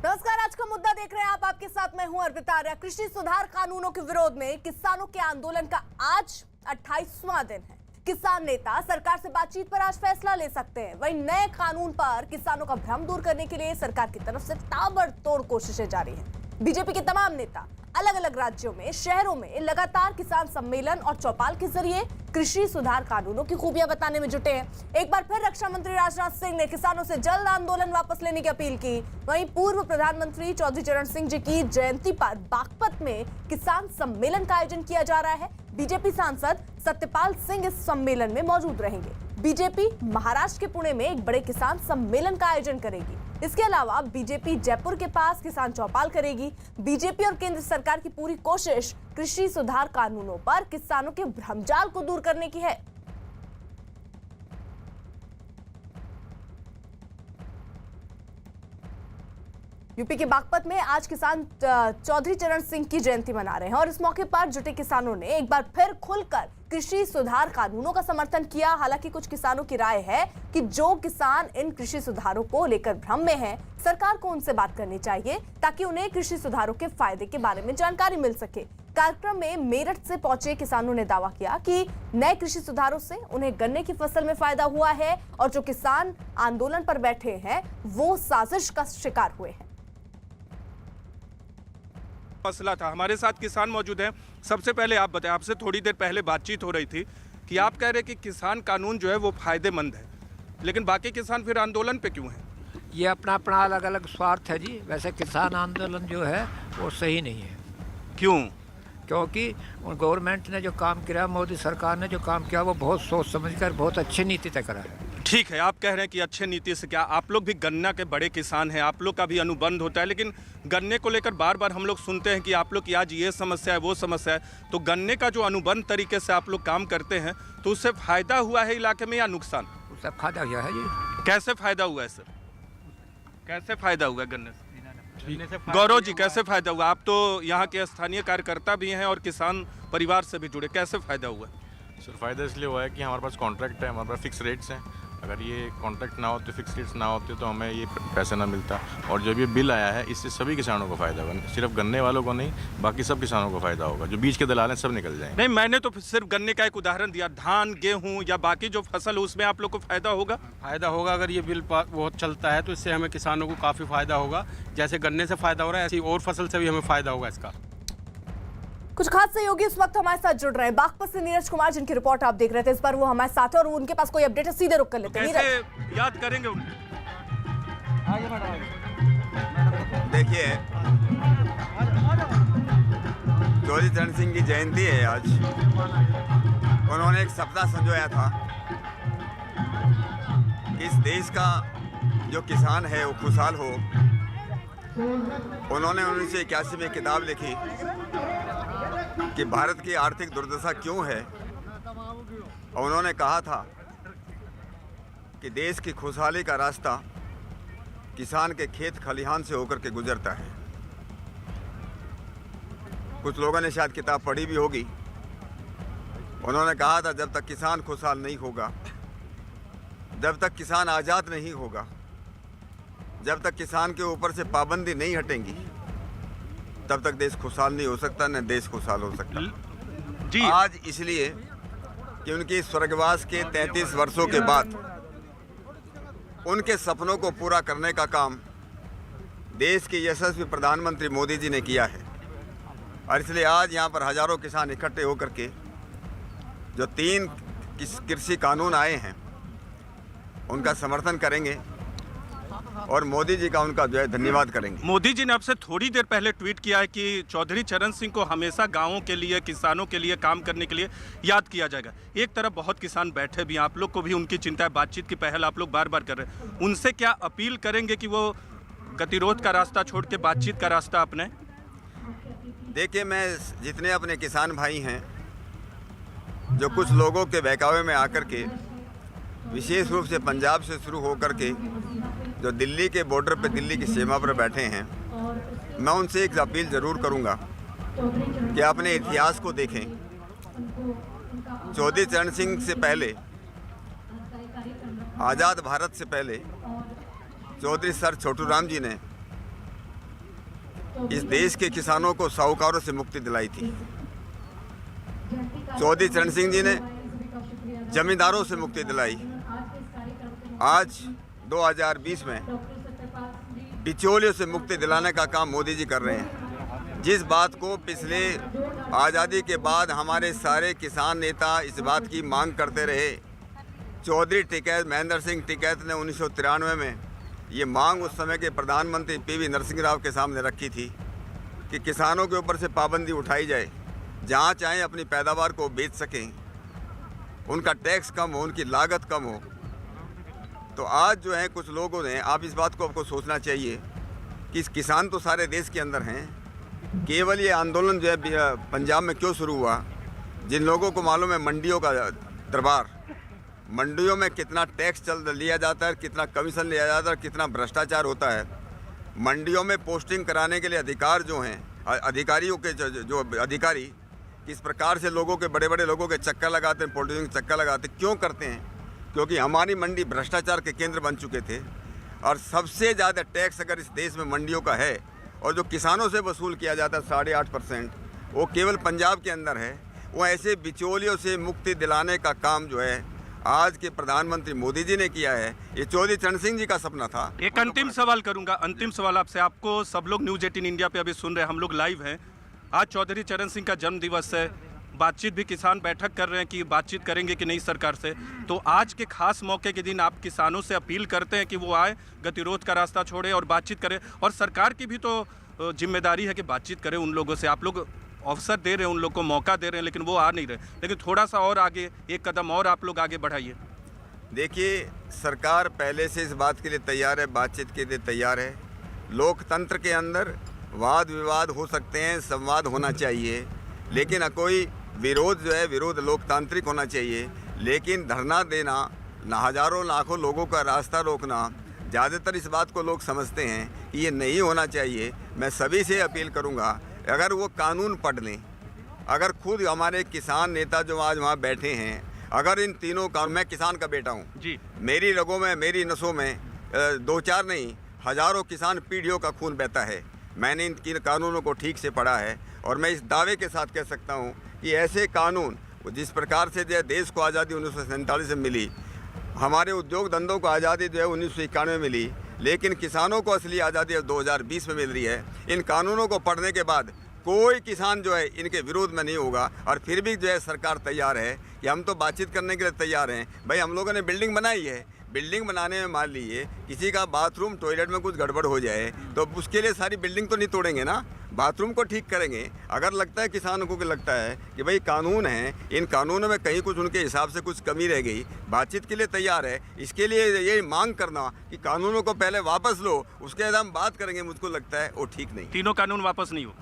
नमस्कार, आज का मुद्दा देख रहे हैं आप। आपके साथ मैं हूं अर्पिता आर्या। कृषि सुधार कानूनों के विरोध में किसानों के आंदोलन का आज 28वां दिन है। किसान नेता सरकार से बातचीत पर आज फैसला ले सकते हैं। वहीं नए कानून पर किसानों का भ्रम दूर करने के लिए सरकार की तरफ से ताबड़तोड़ कोशिशें जारी हैं। बीजेपी के तमाम नेता अलग अलग राज्यों में, शहरों में लगातार किसान सम्मेलन और चौपाल के जरिए कृषि सुधार कानूनों की खूबियां बताने में जुटे हैं। एक बार फिर रक्षा मंत्री राजनाथ सिंह ने किसानों से जल्द आंदोलन वापस लेने की अपील की। वहीं पूर्व प्रधानमंत्री चौधरी चरण सिंह जी की जयंती पर बागपत में किसान सम्मेलन का आयोजन किया जा रहा है। बीजेपी सांसद सत्यपाल सिंह इस सम्मेलन में मौजूद रहेंगे। बीजेपी महाराष्ट्र के पुणे में एक बड़े किसान सम्मेलन का आयोजन करेगी। इसके अलावा बीजेपी जयपुर के पास किसान चौपाल करेगी। बीजेपी और केंद्र सरकार की पूरी कोशिश कृषि सुधार कानूनों पर किसानों के भ्रमजाल को दूर करने की है। यूपी के बागपत में आज किसान चौधरी चरण सिंह की जयंती मना रहे हैं और इस मौके पर जुटे किसानों ने एक बार फिर खुलकर कृषि सुधार कानूनों का समर्थन किया। हालांकि कुछ किसानों की राय है कि जो किसान इन कृषि सुधारों को लेकर भ्रम में हैं, सरकार को उनसे बात करनी चाहिए ताकि उन्हें कृषि सुधारों के फायदे के बारे में जानकारी मिल सके। कार्यक्रम में मेरठ से पहुंचे किसानों ने दावा किया कि नए कृषि सुधारों से उन्हें गन्ने की फसल में फायदा हुआ है और जो किसान आंदोलन पर बैठे हैं वो साजिश का शिकार हुए हैं। मसला था। हमारे साथ किसान मौजूद हैं। सबसे पहले आप बताएं, आपसे थोड़ी देर पहले बातचीत हो रही थी कि आप कह रहे कि किसान कानून जो है वो फायदेमंद है, लेकिन बाकी किसान फिर आंदोलन पे क्यों हैं? ये अपना अपना अलग अलग स्वार्थ है जी। वैसे किसान आंदोलन जो है वो सही नहीं है। क्यों? क्योंकि गवर्नमेंट ने जो काम किया, मोदी सरकार ने जो काम किया, वो बहुत सोच समझकर बहुत अच्छी नीति तय करा है। ठीक है, आप कह रहे हैं कि अच्छे नीति से क्या, आप लोग भी गन्ना के बड़े किसान हैं, आप लोग का भी अनुबंध होता है, लेकिन गन्ने को लेकर बार बार हम लोग सुनते हैं कि आप लोग की आज ये समस्या है, वो समस्या है। तो गन्ने का जो अनुबंध तरीके से आप लोग काम करते हैं तो उससे फायदा हुआ है इलाके में या नुकसान? उससे फायदा हुआ है जी। कैसे फायदा हुआ है सर? कैसे फायदा हुआ गन्ने से? गौरव जी, कैसे फायदा हुआ? आप तो यहाँ के स्थानीय कार्यकर्ता भी हैं और किसान परिवार से भी जुड़े, कैसे फायदा हुआ? सर फायदा इसलिए हुआ है कि हमारे पास कॉन्ट्रैक्ट है, हमारे पास फिक्स रेट्स हैं। अगर ये कॉन्ट्रैक्ट ना होते, फिक्स रेट्स ना होते तो हमें ये पैसा ना मिलता। और जब ये बिल आया है इससे सभी किसानों को फ़ायदा होगा, सिर्फ गन्ने वालों को नहीं, बाकी सब किसानों को फ़ायदा होगा। जो बीच के दलाल हैं सब निकल जाएंगे। नहीं, मैंने तो सिर्फ गन्ने का एक उदाहरण दिया। धान, गेहूं या बाकी जो फसल है उसमें आप लोग को फ़ायदा होगा? फ़ायदा होगा। अगर ये बिल वो चलता है तो इससे हमें किसानों को काफ़ी फ़ायदा होगा। जैसे गन्ने से फ़ायदा हो रहा है, ऐसी और फसल से भी हमें फ़ायदा होगा इसका। कुछ खास सहयोगी इस वक्त हमारे साथ जुड़ रहे हैं। बागपत से नीरज कुमार, जिनकी रिपोर्ट आप देख रहे थे, इस बार वो हमारे साथ है और उनके पास कोई अपडेट है, सीधे रुक कर लेते हैं। कैसे याद करेंगे उन्हें? देखिए, चौधरी चरण सिंह की जयंती है आज। उन्होंने एक सपना संजोया था कि इस देश का जो किसान है वो खुशहाल हो। उन्होंने 1981 में किताब लिखी कि भारत की आर्थिक दुर्दशा क्यों है, और उन्होंने कहा था कि देश की खुशहाली का रास्ता किसान के खेत खलिहान से होकर के गुजरता है। कुछ लोगों ने शायद किताब पढ़ी भी होगी। उन्होंने कहा था जब तक किसान खुशहाल नहीं होगा, जब तक किसान आज़ाद नहीं होगा, जब तक किसान के ऊपर से पाबंदी नहीं हटेंगी, तब तक देश खुशहाल नहीं हो सकता, न देश खुशहाल हो सकता जी। आज इसलिए कि उनके स्वर्गवास के 33 वर्षों के बाद उनके सपनों को पूरा करने का काम देश के यशस्वी प्रधानमंत्री मोदी जी ने किया है। और इसलिए आज यहाँ पर हजारों किसान इकट्ठे होकर के जो 3 कृषि कानून आए हैं उनका समर्थन करेंगे और मोदी जी का उनका जो है धन्यवाद करेंगे। मोदी जी ने आपसे थोड़ी देर पहले ट्वीट किया है कि चौधरी चरण सिंह को हमेशा गांवों के लिए, किसानों के लिए काम करने के लिए याद किया जाएगा। एक तरफ बहुत किसान बैठे भी हैं, आप लोग को भी उनकी चिंता है, बातचीत की पहल आप लोग बार बार कर रहे हैं। उनसे क्या अपील करेंगे कि वो गतिरोध का रास्ता छोड़ के बातचीत का रास्ता अपने? देखिए, मैं जितने अपने किसान भाई हैं जो कुछ लोगों के बहकावे में आकर के, विशेष रूप से पंजाब से शुरू होकर के जो दिल्ली के बॉर्डर पे, दिल्ली की सीमा पर बैठे हैं, मैं उनसे एक अपील ज़रूर करूंगा कि अपने इतिहास को देखें। चौधरी चरण सिंह से पहले, आज़ाद भारत से पहले, चौधरी सर छोटू राम जी ने इस देश के किसानों को साहूकारों से मुक्ति दिलाई थी। चौधरी चरण सिंह जी ने जमींदारों से मुक्ति दिलाई। आज 2020 में बिचौलियों से मुक्ति दिलाने का काम मोदी जी कर रहे हैं। जिस बात को पिछले आज़ादी के बाद हमारे सारे किसान नेता इस बात की मांग करते रहे, चौधरी टिकैत महेंद्र सिंह टिकैत ने 1993 में ये मांग उस समय के प्रधानमंत्री पीवी नरसिंह राव के सामने रखी थी कि किसानों के ऊपर से पाबंदी उठाई जाए, जहाँ चाहें अपनी पैदावार को बेच सकें, उनका टैक्स कम हो, उनकी लागत कम हो। तो आज जो है कुछ लोगों ने, आप इस बात को आपको सोचना चाहिए कि किसान तो सारे देश के अंदर हैं, केवल ये आंदोलन जो है पंजाब में क्यों शुरू हुआ? जिन लोगों को मालूम है मंडियों का दरबार, मंडियों में कितना टैक्स लिया जाता है, कितना कमीशन लिया जाता है, कितना भ्रष्टाचार होता है। मंडियों में पोस्टिंग कराने के लिए अधिकार जो हैं, अधिकारियों के जो अधिकारी किस प्रकार से लोगों के, बड़े बड़े लोगों के चक्कर लगाते हैं, पॉलिटिशियन के चक्कर लगाते हैं। क्यों करते हैं? क्योंकि हमारी मंडी भ्रष्टाचार के केंद्र बन चुके थे और सबसे ज़्यादा टैक्स अगर इस देश में मंडियों का है और जो किसानों से वसूल किया जाता है 8.5%, वो केवल पंजाब के अंदर है। वो ऐसे बिचौलियों से मुक्ति दिलाने का काम जो है आज के प्रधानमंत्री मोदी जी ने किया है। ये चौधरी चरण सिंह जी का सपना था। एक अंतिम सवाल करूंगा, अंतिम सवाल आपसे। आपको सब लोग न्यूज़ 18 इंडिया पे अभी सुन रहे हैं, हम लोग लाइव हैं। आज चौधरी चरण सिंह का जन्म दिवस है, बातचीत भी किसान बैठक कर रहे हैं कि बातचीत करेंगे कि नहीं सरकार से। तो आज के खास मौके के दिन आप किसानों से अपील करते हैं कि वो आए, गतिरोध का रास्ता छोड़े और बातचीत करें, और सरकार की भी तो जिम्मेदारी है कि बातचीत करें उन लोगों से। आप लोग अवसर दे रहे हैं, उन लोग को मौका दे रहे हैं, लेकिन वो आ नहीं रहे। लेकिन थोड़ा सा और आगे, एक कदम और आप लोग आगे बढ़ाइए। देखिए, सरकार पहले से इस बात के लिए तैयार है, बातचीत के लिए तैयार है। लोकतंत्र के अंदर वाद विवाद हो सकते हैं, संवाद होना चाहिए, लेकिन कोई विरोध जो है, विरोध लोकतांत्रिक होना चाहिए। लेकिन धरना देना, हजारों लाखों लोगों का रास्ता रोकना, ज़्यादातर इस बात को लोग समझते हैं कि ये नहीं होना चाहिए। मैं सभी से अपील करूँगा, अगर वो कानून पढ़ लें, अगर खुद हमारे किसान नेता जो आज वहाँ बैठे हैं, अगर इन तीनों कानून, मैं किसान का बेटा हूँ जी, मेरी रगों में, मेरी नसों में 2-4 नहीं, हजारों किसान पीढ़ियों का खून बहता है। मैंने इन कानूनों को ठीक से पढ़ा है और मैं इस दावे के साथ कह सकता हूँ कि ऐसे कानून, जिस प्रकार से जो है देश को आज़ादी 1947 से मिली, हमारे उद्योग धंधों को आज़ादी जो है 1991 में मिली, लेकिन किसानों को असली आज़ादी 2020 में मिल रही है। इन कानूनों को पढ़ने के बाद कोई किसान जो है इनके विरोध में नहीं होगा। और फिर भी जो है सरकार तैयार है कि हम तो बातचीत करने के लिए तैयार हैं। भाई, हम लोगों ने बिल्डिंग बनाई है, बिल्डिंग बनाने में मान लीजिए किसी का बाथरूम टॉयलेट में कुछ गड़बड़ हो जाए तो उसके लिए सारी बिल्डिंग तो नहीं तोड़ेंगे ना, बाथरूम को ठीक करेंगे। अगर लगता है किसानों को लगता है कि भाई कानून है, इन कानूनों में कहीं कुछ उनके हिसाब से कुछ कमी रह गई, बातचीत के लिए तैयार है। इसके लिए ये मांग करना कि कानूनों को पहले वापस लो, उसके बाद हम बात करेंगे, मुझको लगता है वो ठीक नहीं। तीनों कानून वापस नहीं हो।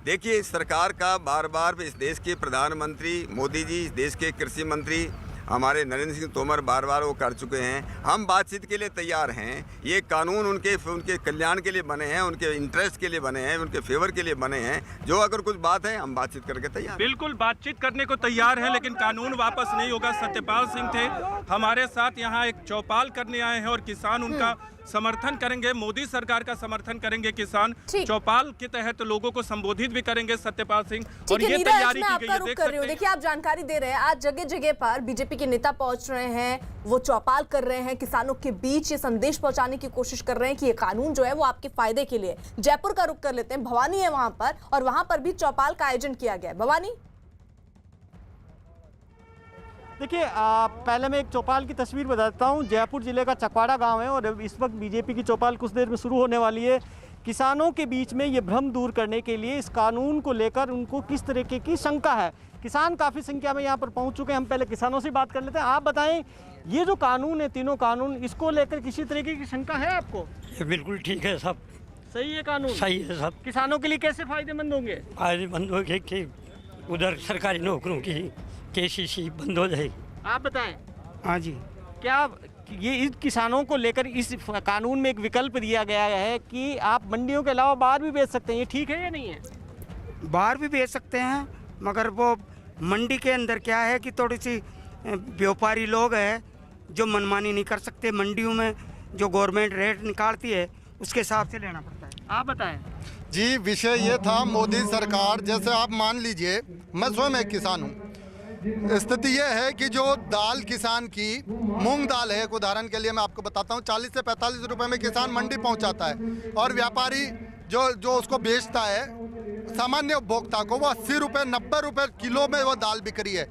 देखिए, सरकार का बार बार, इस देश के प्रधानमंत्री मोदी जी, इस देश के कृषि मंत्री हमारे नरेंद्र सिंह तोमर बार बार वो कर चुके हैं। हम बातचीत के लिए तैयार हैं। ये कानून उनके कल्याण के लिए बने हैं, उनके इंटरेस्ट के लिए बने हैं, उनके फेवर के लिए बने हैं। जो अगर कुछ बात है, हम बातचीत करके तैयार हैं। बिल्कुल बातचीत करने को तैयार है, लेकिन कानून वापस नहीं होगा। सत्यपाल सिंह थे हमारे साथ, यहाँ एक चौपाल करने आए हैं और किसान उनका समर्थन करेंगे, मोदी सरकार का समर्थन करेंगे किसान। चौपाल के तहत लोगों को संबोधित भी करेंगे सत्यपाल सिंह, और ये तैयारी की गई है। देखिए, आप जानकारी दे रहे हैं, आज जगह जगह पर बीजेपी के नेता पहुंच रहे हैं, वो चौपाल कर रहे हैं, किसानों के बीच ये संदेश पहुंचाने की कोशिश कर रहे हैं कि ये कानून जो है वो आपके फायदे के लिए। जयपुर का रुख कर लेते हैं, भवानी है वहां पर, और वहां पर भी चौपाल का आयोजन किया गया है। भवानी, देखिए, पहले मैं एक चौपाल की तस्वीर बताता हूँ। जयपुर जिले का चकवाड़ा गांव है और इस वक्त बीजेपी की चौपाल कुछ देर में शुरू होने वाली है। किसानों के बीच में ये भ्रम दूर करने के लिए, इस कानून को लेकर उनको किस तरीके की शंका है। किसान काफ़ी संख्या में यहाँ पर पहुँच चुके हैं। हम पहले किसानों से बात कर लेते हैं। आप बताएं, ये जो कानून है, तीनों कानून, इसको लेकर किसी तरीके की शंका है आपको? ये बिल्कुल ठीक है, सब सही है, कानून सही है। सब किसानों के लिए कैसे फायदेमंद होंगे? फायदेमंद हो गए कि उधर सरकारी नौकरों की केसीसी बंद हो जाएगी। आप बताएं। हाँ जी, क्या ये इस किसानों को लेकर इस कानून में एक विकल्प दिया गया है कि आप मंडियों के अलावा बाहर भी बेच सकते हैं, ये ठीक है या नहीं है? बाहर भी बेच सकते हैं, मगर वो मंडी के अंदर क्या है कि थोड़ी सी व्यापारी लोग हैं जो मनमानी नहीं कर सकते। मंडियों में जो गवर्नमेंट रेट निकालती है उसके हिसाब से लेना पड़ता है। आप बताएं। जी, विषय ये था, मोदी सरकार, जैसे आप मान लीजिए मैं स्वयं एक किसान हूँ, स्थिति ये है कि जो दाल किसान की मूंग दाल है, एक उदाहरण के लिए मैं आपको बताता हूँ, 40 से 45 रुपए में किसान मंडी पहुँचाता है और व्यापारी जो उसको बेचता है सामान्य उपभोक्ता को, वो 80 रुपये 90 रुपये किलो में वो दाल बिक रही है।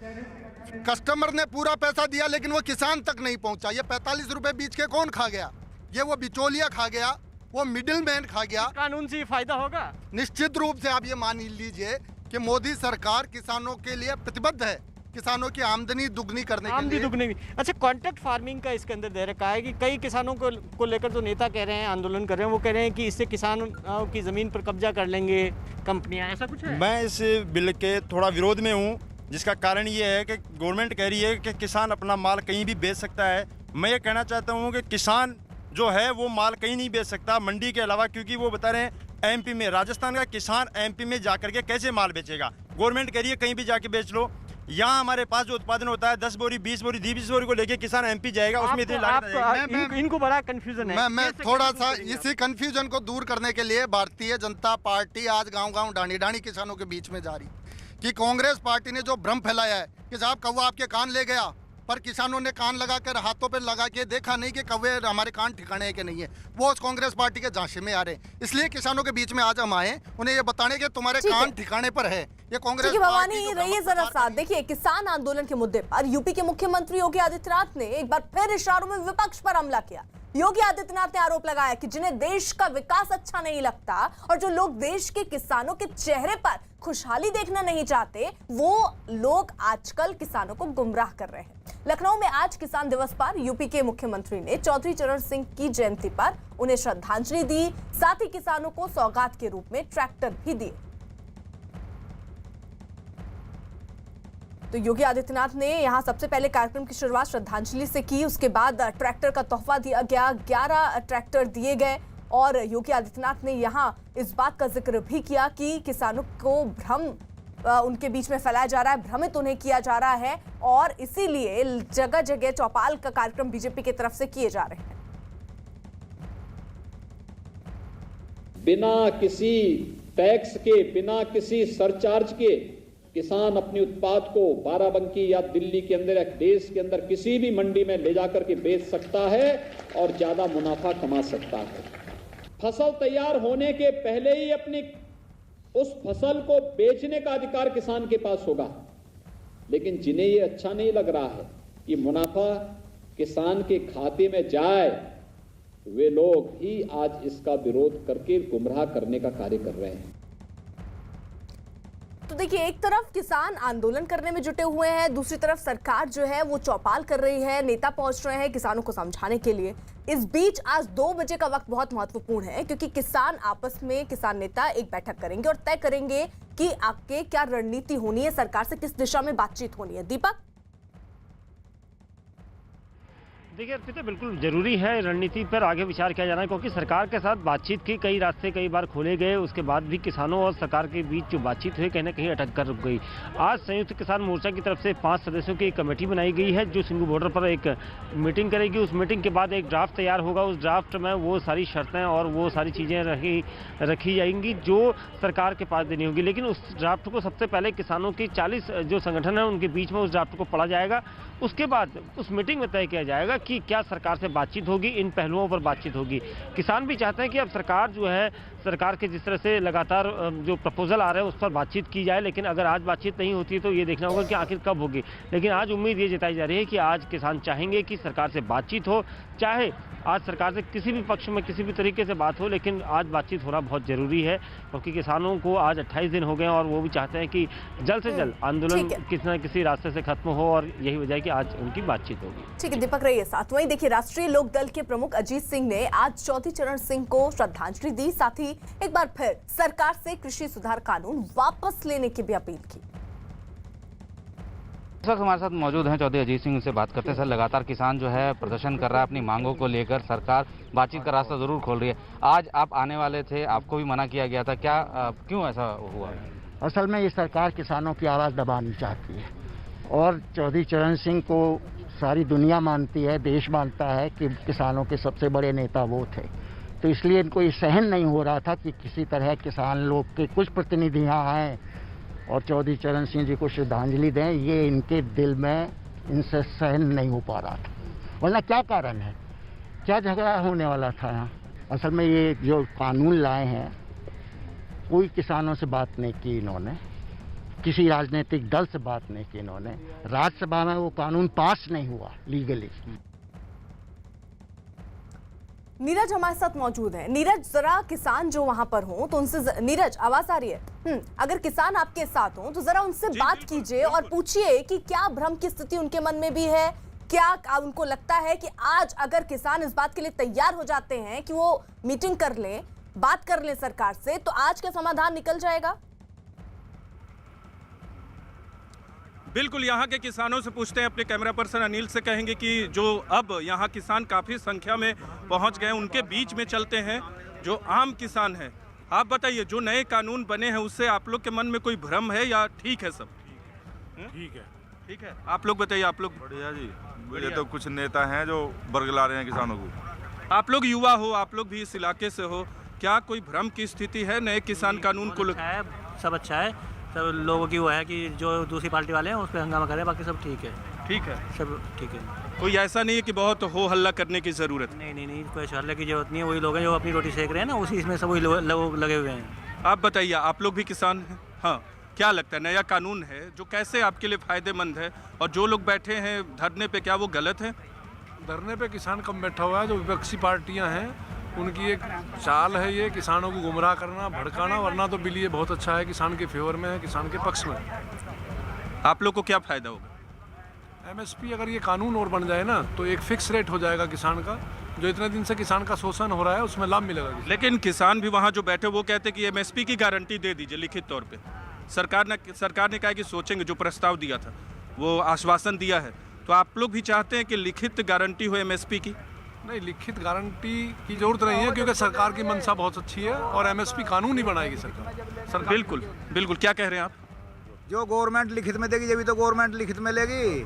कस्टमर ने पूरा पैसा दिया लेकिन वो किसान तक नहीं पहुंचा। ये 45 रुपये बीच के कौन खा गया? ये वो बिचौलिया खा गया, वो मिडिल मैन खा गया। कानून से फायदा होगा? निश्चित रूप से आप ये मान लीजिए कि मोदी सरकार किसानों के लिए प्रतिबद्ध है, किसानों की आमदनी दुगनी करने के लिए। दुगनी। अच्छा, कॉन्ट्रैक्ट फार्मिंग का इसके अंदर दे रखा है कि कई किसानों को लेकर जो नेता कह रहे हैं, आंदोलन कर रहे हैं, वो कह रहे हैं कि इससे किसानों की ज़मीन पर कब्जा कर लेंगे कंपनियां, ऐसा कुछ है? मैं इस बिल के थोड़ा विरोध में हूँ, जिसका कारण ये है कि गवर्नमेंट कह रही है कि किसान अपना माल कहीं भी बेच सकता है। मैं ये कहना चाहता हूँ कि किसान जो है वो माल कहीं नहीं बेच सकता मंडी के अलावा, क्योंकि वो बता रहे हैं एमपी में, राजस्थान का किसान एमपी में जा करके कैसे माल बेचेगा? गवर्नमेंट कह रही है कहीं भी जाके बेच लो। यहाँ हमारे पास जो उत्पादन होता है 10 बोरी 20 बोरी 20 बोरी को लेके किसान एमपी जाएगा, उसमें इतनी लागत आएगी। इनको बड़ा कंफ्यूजन है। मैं थोड़ा सा इसी कंफ्यूजन को दूर करने के लिए भारतीय जनता पार्टी आज गांव-गांव ढाणी किसानों के बीच में जा रही कि कांग्रेस पार्टी ने जो भ्रम फैलाया है कि साहब कौवा आपके कान ले गया, पर किसानों ने कान लगाकर हाथों पे लगा के देखा नहीं कि कौवे हमारे कान ठिकाने है कि नहीं है, वो उस कांग्रेस पार्टी के झांसे में आ रहे हैं। इसलिए किसानों के बीच में आज हम आए उन्हें ये बताने के तुम्हारे कान ठिकाने पर है। ये कांग्रेस भवानी रहिए जरा साथ। देखिए, किसान आंदोलन के मुद्दे पर यूपी के मुख्यमंत्री योगी आदित्यनाथ ने एक बार फिर इशारों में विपक्ष पर हमला किया। योगी आदित्यनाथ ने आरोप लगाया कि जिन्हें देश का विकास अच्छा नहीं लगता और जो लोग देश के किसानों के चेहरे पर खुशहाली देखना नहीं चाहते, वो लोग आजकल किसानों को गुमराह कर रहे हैं। लखनऊ में आज किसान दिवस पर यूपी के मुख्यमंत्री ने चौधरी चरण सिंह की जयंती पर उन्हें श्रद्धांजलि दी, साथ ही किसानों को सौगात के रूप में ट्रैक्टर भी दिए। तो योगी आदित्यनाथ ने यहां सबसे पहले कार्यक्रम की शुरुआत श्रद्धांजलि से की, उसके बाद ट्रैक्टर का तोहफा दिया गया, 11 ट्रैक्टर दिए गए और योगी आदित्यनाथ ने यहां इस बात का जिक्र भी किया कि किसानों को भ्रम उनके बीच में फैलाया जा रहा है, भ्रमित उन्हें किया जा रहा है और इसीलिए जगह जगह चौपाल का कार्यक्रम बीजेपी की तरफ से किए जा रहे हैं। बिना किसी टैक्स के, बिना किसी सरचार्ज के किसान अपने उत्पाद को बाराबंकी या दिल्ली के अंदर या देश के अंदर किसी भी मंडी में ले जाकर के बेच सकता है और ज्यादा मुनाफा कमा सकता है। फसल तैयार होने के पहले ही अपनी उस फसल को बेचने का अधिकार किसान के पास होगा, लेकिन जिन्हें ये अच्छा नहीं लग रहा है कि मुनाफा किसान के खाते में जाए, वे लोग ही आज इसका विरोध करके गुमराह करने का कार्य कर रहे हैं। तो देखिए, एक तरफ किसान आंदोलन करने में जुटे हुए हैं, दूसरी तरफ सरकार जो है वो चौपाल कर रही है, नेता पहुंच रहे हैं किसानों को समझाने के लिए। इस बीच आज 2 बजे का वक्त बहुत महत्वपूर्ण है क्योंकि किसान आपस में, किसान नेता एक बैठक करेंगे और तय करेंगे कि आगे क्या रणनीति होनी है, सरकार से किस दिशा में बातचीत होनी है। दीपक, देखिए अर्पिता, बिल्कुल जरूरी है रणनीति पर आगे विचार किया जाना है क्योंकि सरकार के साथ बातचीत के कई रास्ते कई बार खोले गए, उसके बाद भी किसानों और सरकार के बीच जो बातचीत हुई कहीं ना कहीं अटक कर रुक गई। आज संयुक्त किसान मोर्चा की तरफ से 5 सदस्यों की एक कमेटी बनाई गई है जो सिंघू बॉर्डर पर एक मीटिंग करेगी। उस मीटिंग के बाद एक ड्राफ्ट तैयार होगा, उस ड्राफ्ट में वो सारी शर्तें और वो सारी चीज़ें रखी जाएंगी जो सरकार के पास देनी होगी। लेकिन उस ड्राफ्ट को सबसे पहले किसानों की 40 जो संगठन है उनके बीच में उस ड्राफ्ट को पढ़ा जाएगा। उसके बाद उस मीटिंग में तय किया जाएगा कि क्या सरकार से बातचीत होगी, इन पहलुओं पर बातचीत होगी। किसान भी चाहते हैं कि अब सरकार जो है, सरकार के जिस तरह से लगातार जो प्रपोजल आ रहे हैं उस पर बातचीत की जाए, लेकिन अगर आज बातचीत नहीं होती है तो ये देखना होगा कि आखिर कब होगी। लेकिन आज उम्मीद ये जताई जा रही है कि आज किसान चाहेंगे कि सरकार से बातचीत हो, चाहे आज सरकार से किसी भी पक्ष में किसी भी तरीके से बात हो, लेकिन आज बातचीत होना बहुत ज़रूरी है क्योंकि किसानों को आज 28 दिन हो गए और वो भी चाहते हैं कि जल्द से जल्द आंदोलन किसी न किसी रास्ते से खत्म हो और यही वजह है कि आज उनकी बातचीत होगी। ठीक है दीपक, रहिए साथ। वहीं देखिए, राष्ट्रीय लोक दल के प्रमुख अजीत सिंह ने आज चौधरी चरण सिंह को श्रद्धांजलि दी, साथ ही एक बार फिर सरकार से कृषि सुधार कानून वापस लेने की भी अपील की। इस वक्त हमारे साथ मौजूद हैं चौधरी अजीत सिंह, उनसे बात करते हैं। सर, लगातार किसान जो है प्रदर्शन कर रहा है अपनी मांगों को लेकर, सरकार बातचीत का रास्ता जरूर खोल रही है। आज आप आने वाले थे, आपको भी मना किया गया था, क्या क्यों ऐसा हुआ? असल में ये सरकार किसानों की आवाज़ दबानी चाहती है और चौधरी चरण सिंह को सारी दुनिया मानती है, देश मानता है कि किसानों के सबसे बड़े नेता वो थे। तो इसलिए इनको ये सहन नहीं हो रहा था कि किसी तरह किसान लोग के कुछ प्रतिनिधि यहाँ आए और चौधरी चरण सिंह जी को श्रद्धांजलि दें। ये इनके दिल में इनसे सहन नहीं हो पा रहा था। वरना क्या कारण है, क्या झगड़ा होने वाला था यहाँ? असल में ये जो कानून लाए हैं, कोई किसानों से बात नहीं की इन्होंने, किसी राजनीतिक दल से बात नहीं की इन्होंने। राज्यसभा में वो कानून पास नहीं हुआ लीगली। नीरज हमारे साथ मौजूद है। नीरज, जरा किसान जो वहां पर हो तो उनसे, नीरज आवाज आ रही है? अगर किसान आपके साथ हो तो जरा उनसे बात कीजिए और पूछिए कि क्या भ्रम की स्थिति उनके मन में भी है। क्या उनको लगता है कि आज अगर किसान इस बात के लिए तैयार हो जाते हैं कि वो मीटिंग कर लें, बात कर लें सरकार से, तो आज का समाधान निकल जाएगा? बिल्कुल, यहाँ के किसानों से पूछते हैं। अपने कैमरा पर्सन अनिल से कहेंगे कि जो अब यहाँ किसान काफ़ी संख्या में पहुँच गए, उनके बीच में चलते हैं जो आम किसान हैं। आप बताइए, जो नए कानून बने हैं उससे आप लोग के मन में कोई भ्रम है या ठीक है सब? ठीक है, ठीक है। आप लोग बताइए, आप लोग? बढ़िया जी। ये तो कुछ नेता हैं जो बरगला रहे हैं किसानों को। आप लोग युवा हो, आप लोग भी इस इलाके से हो, क्या कोई भ्रम की स्थिति है नए किसान कानून को? सब अच्छा है, सब लोगों की वो है कि जो दूसरी पार्टी वाले हैं उस पर हंगामा करें, बाकी सब ठीक है। ठीक है, सब ठीक है। कोई ऐसा नहीं है कि बहुत हो हल्ला करने की जरूरत? नहीं, कोई हल्ले की जरूरत नहीं है। वही लोग हैं जो अपनी रोटी सेक रहे हैं ना, उसी इसमें सब वही लोग लगे हुए हैं। आप बताइए, आप लोग भी किसान हैं? हाँ, क्या लगता है नया कानून है जो कैसे आपके लिए फायदेमंद है, और जो लोग बैठे हैं धरने पे क्या वो गलत है? धरने पे किसान कम बैठा हुआ है। जो विपक्षी पार्टियां हैं उनकी एक चाल है ये किसानों को गुमराह करना, भड़काना। वरना तो बिल ये बहुत अच्छा है, किसान के फेवर में है, किसान के पक्ष में। आप लोग को क्या फायदा होगा? MSP अगर ये कानून और बन जाए ना तो एक फिक्स रेट हो जाएगा किसान का। जो इतने दिन से किसान का शोषण हो रहा है उसमें लाभ मिलेगा। लेकिन किसान भी वहाँ जो बैठे वो कहते कि MSP की गारंटी दे दीजिए लिखित तौर पे। सरकार ने कहा कि सोचेंगे, जो प्रस्ताव दिया था वो आश्वासन दिया है, तो आप लोग भी चाहते हैं कि लिखित गारंटी हो MSP की? नहीं, लिखित गारंटी की जरूरत नहीं है, क्योंकि सरकार की मंशा बहुत अच्छी है और MSP कानून ही बनाएगी सरकार। बिल्कुल बिल्कुल। क्या कह रहे हैं आप? जो गवर्नमेंट लिखित में देगी जब तो गवर्नमेंट लिखित में लेगी।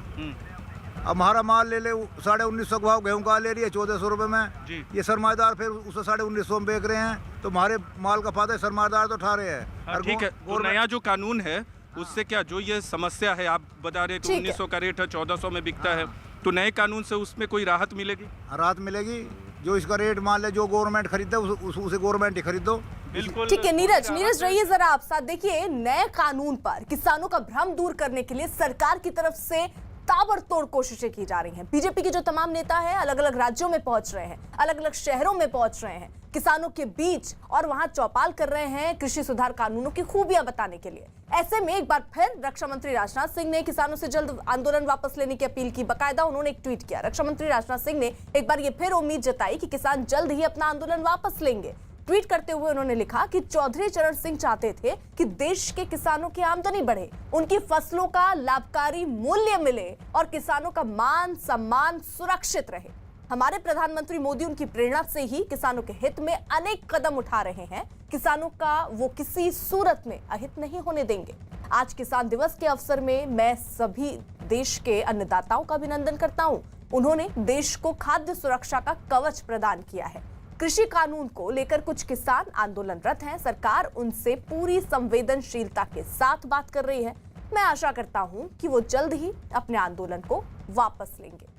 अब हमारा माल ले ले 1950 का भाव गेहूँ का ले रही है 1400 रुपये में। ये सरमाएदार फिर उसे 1950 में बेच रहे हैं, तो हमारे माल का फायदा सरमाएदार तो उठा रहे हैं। ठीक है, तो नया जो कानून है उससे क्या, जो ये समस्या है आप बता रहे थे 1900 का रेट है, 1400 में बिकता है, तो नए कानून से उसमें कोई राहत मिलेगी? राहत मिलेगी। जो इसका रेट मान ले जो गवर्नमेंट खरीदे उसे गवर्नमेंट ही खरीद दो। बिल्कुल। ठीक है नीरज रहिए जरा आप साथ। देखिए, नए कानून पर किसानों का भ्रम दूर करने के लिए सरकार की तरफ से ताबड़तोड़ कोशिशें की जा रही हैं। बीजेपी के जो तमाम नेता हैं अलग अलग राज्यों में पहुंच रहे हैं, अलग अलग शहरों में पहुंच रहे हैं किसानों के बीच, और वहां चौपाल कर रहे हैं कृषि सुधार कानूनों की खूबियां बताने के लिए। ऐसे में एक बार फिर रक्षा मंत्री राजनाथ सिंह ने किसानों से जल्द आंदोलन वापस लेने की अपील की। बाकायदा उन्होंने एक ट्वीट किया। रक्षा मंत्री राजनाथ सिंह ने एक बार ये फिर उम्मीद जताई कि किसान जल्द ही अपना आंदोलन वापस लेंगे। ट्वीट करते हुए उन्होंने लिखा कि चौधरी चरण सिंह चाहते थे कि देश के किसानों की आमदनी बढ़े, उनकी फसलों का लाभकारी मूल्य मिले और किसानों का मान सम्मान सुरक्षित रहे। हमारे प्रधानमंत्री मोदी उनकी प्रेरणा से ही किसानों के हित में अनेक कदम उठा रहे हैं। किसानों का वो किसी सूरत में अहित नहीं होने देंगे। आज किसान दिवस के अवसर में मैं सभी देश के अन्नदाताओं का अभिनंदन करता हूं। उन्होंने देश को खाद्य सुरक्षा का कवच प्रदान किया है। कृषि कानून को लेकर कुछ किसान आंदोलनरत हैं। सरकार उनसे पूरी संवेदनशीलता के साथ बात कर रही है। मैं आशा करता हूं कि वो जल्द ही अपने आंदोलन को वापस लेंगे।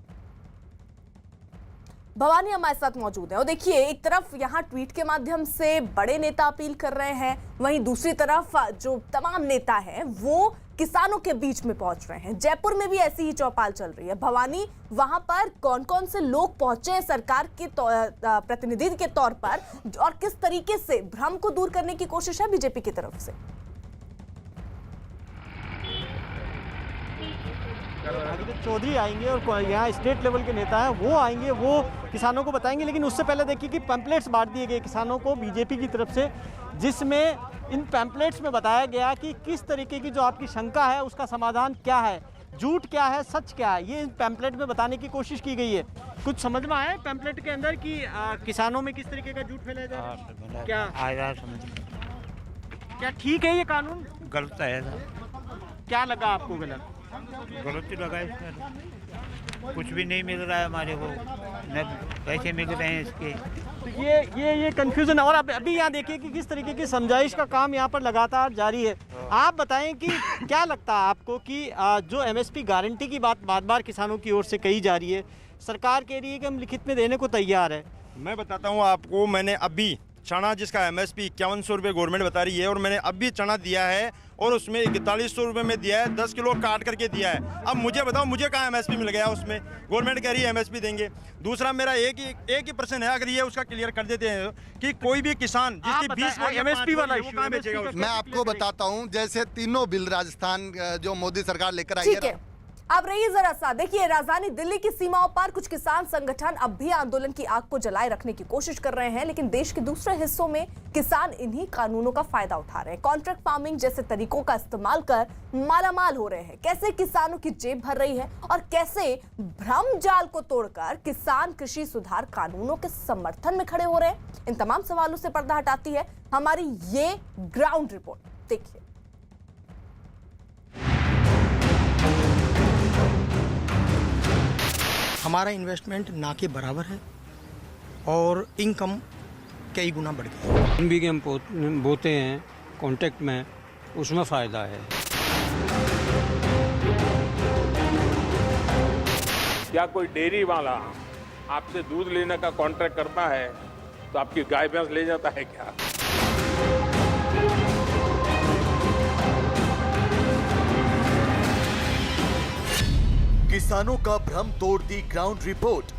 भवानी हमारे साथ मौजूद है और देखिए, एक तरफ यहाँ ट्वीट के माध्यम से बड़े नेता अपील कर रहे हैं, वहीं दूसरी तरफ जो तमाम नेता हैं वो किसानों के बीच में पहुंच रहे हैं। जयपुर में भी ऐसी ही चौपाल चल रही है। भवानी, वहां पर कौन कौन से लोग पहुंचे हैं सरकार के प्रतिनिधि के तौर पर, और किस तरीके से भ्रम को दूर करने की कोशिश है बीजेपी की तरफ से? चौधरी आएंगे और यहाँ स्टेट लेवल के नेता हैं वो आएंगे, वो किसानों को बताएंगे। लेकिन उससे पहले देखिए कि पैम्पलेट्स बांट दिए गए किसानों को बीजेपी की तरफ से, जिसमें इन पैम्पलेट्स में बताया गया कि किस तरीके की जो आपकी शंका है उसका समाधान क्या है, झूठ क्या है, सच क्या है, ये इन पैम्पलेट में बताने की कोशिश की गई है। कुछ समझ में आया पैम्पलेट के अंदर कि किसानों में किस तरीके का झूठ फैलाया जा रहा है? क्या आया समझ में? क्या ठीक है ये कानून? गलत है। क्या लगा आपको गलत? गलत ही लगा इसमें। कुछ भी नहीं मिल रहा है हमारे को, न पैसे मिल रहे हैं इसके। तो ये कंफ्यूजन। और अभी यहाँ देखिए कि किस तरीके की समझाइश का काम यहाँ पर लगातार जारी है। आप बताएं कि क्या लगता है आपको कि जो एमएसपी गारंटी की बात बार किसानों की ओर से कही जा रही है, सरकार कह रही है कि हम लिखित में देने को तैयार है। मैं बताता हूँ आपको, मैंने अभी चना जिसका एमएसपी 5100 रुपये गवर्नमेंट बता रही है, और मैंने अभी चना दिया है और उसमें 4100 रुपये में दिया है, 10 किलो काट करके दिया है। अब मुझे बताओ, मुझे कहाँ एमएसपी मिल गया उसमें? गवर्नमेंट कह रही है एमएसपी देंगे। दूसरा मेरा एक ही प्रश्न है, अगर ये उसका क्लियर कर देते हैं कि कोई भी किसान जिसकी 20 एमएसपी वाला वो कहाँ बेचेगा? मैं आपको बताता हूँ, जैसे तीनों बिल राजस्थान जो मोदी सरकार लेकर आई है। अब रहिए जरा सा, देखिए राजधानी दिल्ली की सीमाओं पर कुछ किसान संगठन अब भी आंदोलन की आग को जलाए रखने की कोशिश कर रहे हैं, लेकिन देश के दूसरे हिस्सों में किसान इन्हीं कानूनों का फायदा उठा रहे हैं। कॉन्ट्रैक्ट फार्मिंग जैसे तरीकों का इस्तेमाल कर मालामाल हो रहे हैं। कैसे किसानों की जेब भर रही है और कैसे भ्रम जाल को तोड़कर किसान कृषि सुधार कानूनों के समर्थन में खड़े हो रहे हैं, इन तमाम सवालों से पर्दा हटाती है हमारी ये ग्राउंड रिपोर्ट। देखिए। हमारा इन्वेस्टमेंट ना के बराबर है और इनकम कई गुना बढ़ गई। भी हम बोते हैं कॉन्ट्रैक्ट में, उसमें फ़ायदा है। क्या कोई डेयरी वाला आपसे दूध लेने का कॉन्ट्रैक्ट करता है तो आपकी गाय भैंस ले जाता है क्या? किसानों का भ्रम तोड़ती ग्राउंड रिपोर्ट।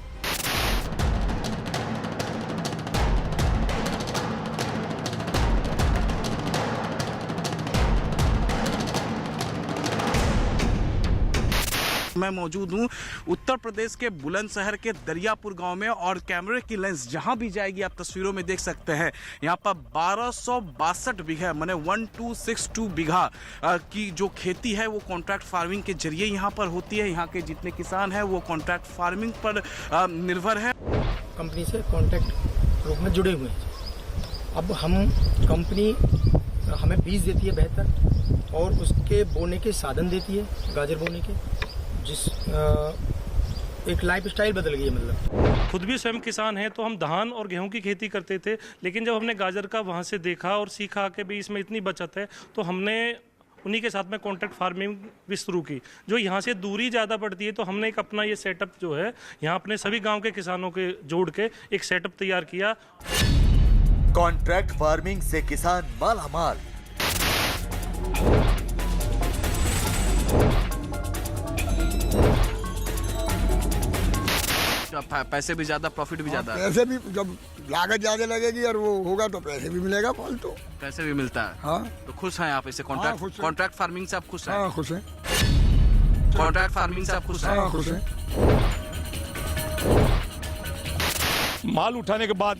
मैं मौजूद हूँ उत्तर प्रदेश के बुलंदशहर के दरियापुर गांव में, और कैमरे की लेंस जहां भी जाएगी आप तस्वीरों में देख सकते हैं। यहां पर 1262 बीघा माने 1262 बीघा की जो खेती है वो कॉन्ट्रैक्ट फार्मिंग के जरिए यहां पर होती है। यहां के जितने किसान हैं वो कॉन्ट्रैक्ट फार्मिंग पर निर्भर है। कंपनी से कॉन्ट्रैक्ट रूप में जुड़े हुए हैं। अब हम कंपनी हमें बीज देती है बेहतर, और उसके बोने के साधन देती है, गाजर बोने के, जिस एक लाइफ स्टाइल बदल गई है। मतलब खुद भी स्वयं किसान हैं, तो हम धान और गेहूं की खेती करते थे, लेकिन जब हमने गाजर का वहां से देखा और सीखा कि भी इसमें इतनी बचत है, तो हमने उन्हीं के साथ में कॉन्ट्रैक्ट फार्मिंग भी शुरू की। जो यहाँ से दूरी ज़्यादा पड़ती है, तो हमने एक अपना ये सेटअप जो है यहाँ अपने सभी गाँव के किसानों के जोड़ के एक सेटअप तैयार किया। कॉन्ट्रैक्ट फार्मिंग से किसान मालामाल। पैसे भी ज्यादा, प्रॉफिट भी ज्यादा। पैसे भी, जब लागत ज्यादा लगेगी और वो होगा तो पैसे भी मिलेगा फालतू। पैसे भी मिलता है। हाँ। तो खुश हैं आप इससे? कॉन्ट्रैक्ट फार्मिंग से आप खुश हैं? हाँ, खुश हैं। कॉन्ट्रैक्ट फार्मिंग से आप खुश हैं? हाँ, खुश हैं। माल उठाने के बाद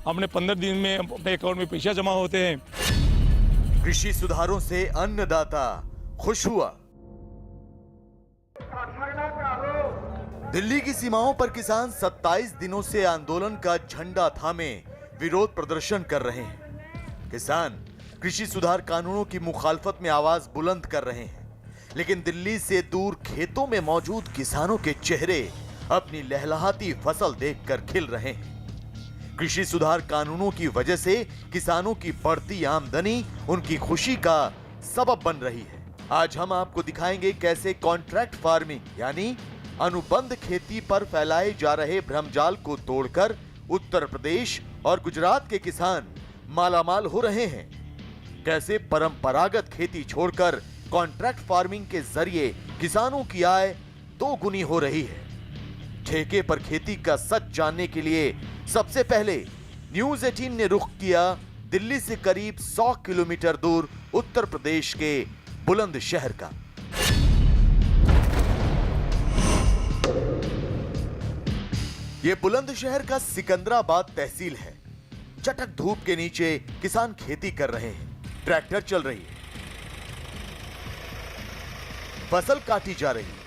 हमने 15 दिन में अपने अकाउंट में पैसा जमा होते हैं। कृषि सुधारों से अन्नदाता खुश हुआ। दिल्ली की सीमाओं पर किसान 27 दिनों से आंदोलन का झंडा थामे विरोध प्रदर्शन कर रहे हैं। किसान कृषि सुधार कानूनों की मुखालफत में आवाज बुलंद कर रहे हैं, लेकिन दिल्ली से दूर खेतों में मौजूद किसानों के चेहरे अपनी लहलहाती फसल देखकर खिल रहे हैं। कृषि सुधार कानूनों की वजह से किसानों की बढ़ती आमदनी उनकी खुशी का सबब बन रही है। आज हम आपको दिखाएंगे कैसे कॉन्ट्रैक्ट फार्मिंग यानी अनुबंध खेती पर फैलाए जा रहे भ्रमजाल को तोड़कर उत्तर प्रदेश और गुजरात के किसान मालामाल हो रहे हैं। कैसे परंपरागत खेती छोड़कर कॉन्ट्रैक्ट फार्मिंग के जरिए किसानों की आय दोगुनी हो रही है। ठेके पर खेती का सच जानने के लिए सबसे पहले न्यूज़ 18 ने रुख किया दिल्ली से करीब 100 किलोमीटर दूर उत्तर प्रदेश के बुलंदशहर का। ये बुलंदशहर का सिकंदराबाद तहसील है। चटक धूप के नीचे किसान खेती कर रहे हैं। ट्रैक्टर चल रही है, फसल काटी जा रही है,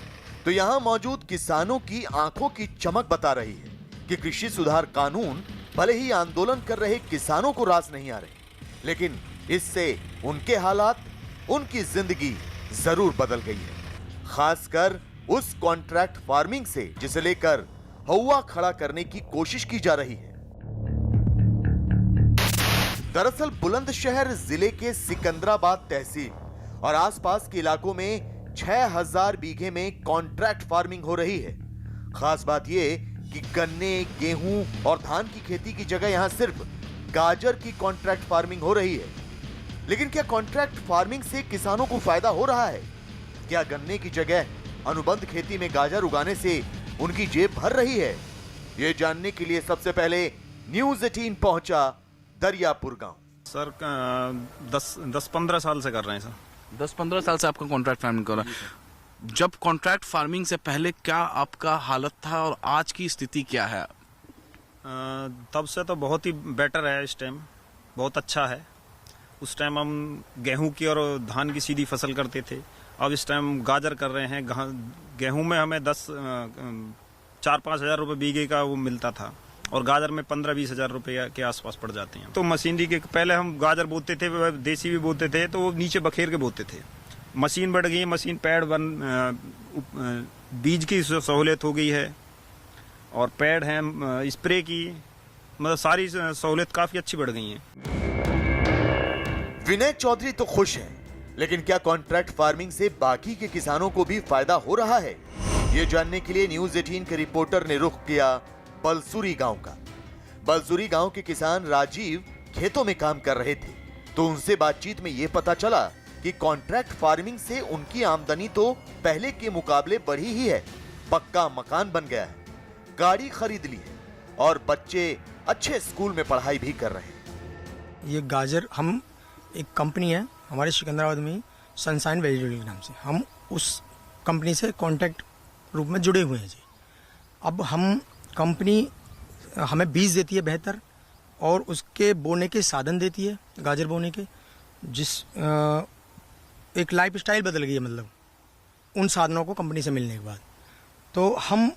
तो यहां मौजूद किसानों की आंखों की चमक बता रही है कि कृषि सुधार कानून भले ही आंदोलन कर रहे किसानों को रास नहीं आ रहे, लेकिन इससे उनके हालात, उनकी जिंदगी जरूर बदल गई है। खासकर उस कॉन्ट्रैक्ट फार्मिंग से जिसे लेकर हौवा खड़ा करने की कोशिश की जा रही है। दरअसल बुलंदशहर जिले के सिकंदराबाद तहसील और आसपास के इलाकों में 6000 बीघे में कॉन्ट्रैक्ट फार्मिंग हो रही है। खास बात यह कि गन्ने, गेहूं और धान की खेती की जगह यहां सिर्फ गाजर की कॉन्ट्रैक्ट फार्मिंग हो रही है। लेकिन क्या कॉन्ट्रैक्ट फार्मिंग से किसानों को फायदा हो रहा है? क्या गन्ने की जगह अनुबंध खेती में गाजर उगाने से उनकी जेब भर रही है? ये जानने के लिए सबसे पहले न्यूज़ 18 पहुंचा दरियापुर गांव। सर 10-15 साल से कर रहे हैं सर। 10-15 साल से आपका कॉन्ट्रैक्ट फार्मिंग कर रहा है। जब कॉन्ट्रैक्ट फार्मिंग से पहले क्या आपका हालत था और आज की स्थिति क्या है? तब से तो बहुत ही बेटर है। इस टाइम बहुत अच्छा है। उस टाइम हम गेहूं की और धान की सीधी फसल करते थे। अब इस टाइम गाजर कर रहे हैं। गेहूं में हमें 4-5 हज़ार रुपये बीघे का वो मिलता था और गाजर में 15-20 हज़ार रुपये के आसपास पड़ जाते हैं। तो मशीनरी के पहले हम गाजर बोते थे, देसी भी बोते थे, तो वो नीचे बखेर के बोते थे। मशीन बढ़ गई है, मशीन पैड बीज की सहूलियत हो गई है और पैड है स्प्रे की, मतलब सारी सहूलियत काफ़ी अच्छी बढ़ गई है। विनय चौधरी तो खुश हैं, लेकिन क्या कॉन्ट्रैक्ट फार्मिंग से बाकी के किसानों को भी फायदा हो रहा है? ये जानने के लिए न्यूज़ 18 के रिपोर्टर ने रुख किया बलसुरी गांव का। बलसुरी गांव के किसान राजीव खेतों में काम कर रहे थे, तो उनसे बातचीत में ये पता चला कि कॉन्ट्रैक्ट फार्मिंग से उनकी आमदनी तो पहले के मुकाबले बढ़ी ही है। पक्का मकान बन गया है, गाड़ी खरीद ली है और बच्चे अच्छे स्कूल में पढ़ाई भी कर रहे हैं। ये गाजर, हम एक कंपनी है हमारे सिकंदराबाद में, सनशाइन वेजिटेबल के नाम से, हम उस कंपनी से कॉन्ट्रैक्ट रूप में जुड़े हुए हैं जी। अब हम कंपनी हमें बीज देती है बेहतर और उसके बोने के साधन देती है, गाजर बोने के, जिस एक लाइफ स्टाइल बदल गई है, मतलब उन साधनों को कंपनी से मिलने के बाद। तो हम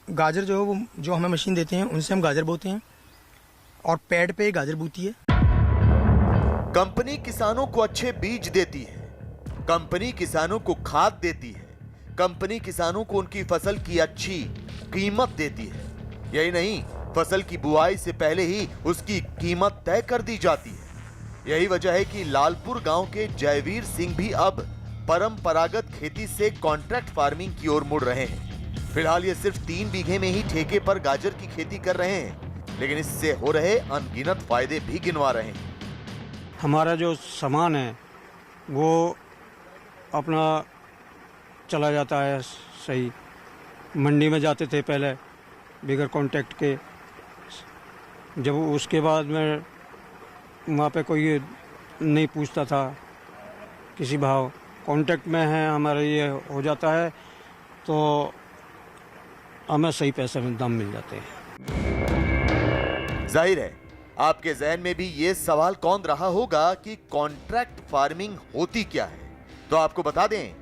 गाजर जो है वो जो हमें मशीन देते हैं उनसे हम गाजर बोते हैं और पैड पे गाजर बोती है। कंपनी किसानों को अच्छे बीज देती है, कंपनी किसानों को खाद देती है, कंपनी किसानों को उनकी फसल की अच्छी कीमत देती है। यही नहीं, फसल की बुआई से पहले ही उसकी कीमत तय कर दी जाती है। यही वजह है कि लालपुर गांव के जयवीर सिंह भी अब परंपरागत खेती से कॉन्ट्रैक्ट फार्मिंग की ओर मुड़ रहे हैं। फिलहाल ये सिर्फ 3 बीघे में ही ठेके पर गाजर की खेती कर रहे हैं, लेकिन इससे हो रहे अनगिनत फायदे भी गिनवा रहे हैं। हमारा जो सामान है वो अपना चला जाता है सही। मंडी में जाते थे पहले बगैर कॉन्टैक्ट के, जब उसके बाद में वहाँ पे कोई नहीं पूछता था किसी भाव, कॉन्टैक्ट में है हमारा ये हो जाता है तो हमें सही पैसे में दाम मिल जाते हैं। जाहिर है आपके जहन में भी ये सवाल कौन रहा होगा कि कॉन्ट्रैक्ट फार्मिंग होती क्या है। तो आपको बता दें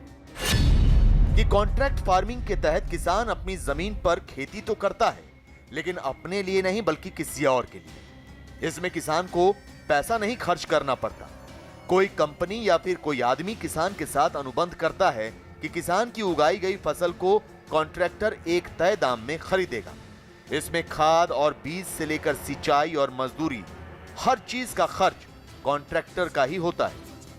कि कॉन्ट्रैक्ट फार्मिंग के तहत किसान अपनी जमीन पर खेती तो करता है, लेकिन अपने लिए नहीं बल्कि किसी और के लिए। इसमें किसान को पैसा नहीं खर्च करना पड़ता। कोई कंपनी या फिर कोई आदमी किसान के साथ अनुबंध करता है कि किसान की उगाई गई फसल को कॉन्ट्रैक्टर एक तय दाम में खरीदेगा। इसमें खाद और बीज से लेकर सिंचाई और मजदूरी, हर चीज का खर्च कॉन्ट्रैक्टर का ही होता है।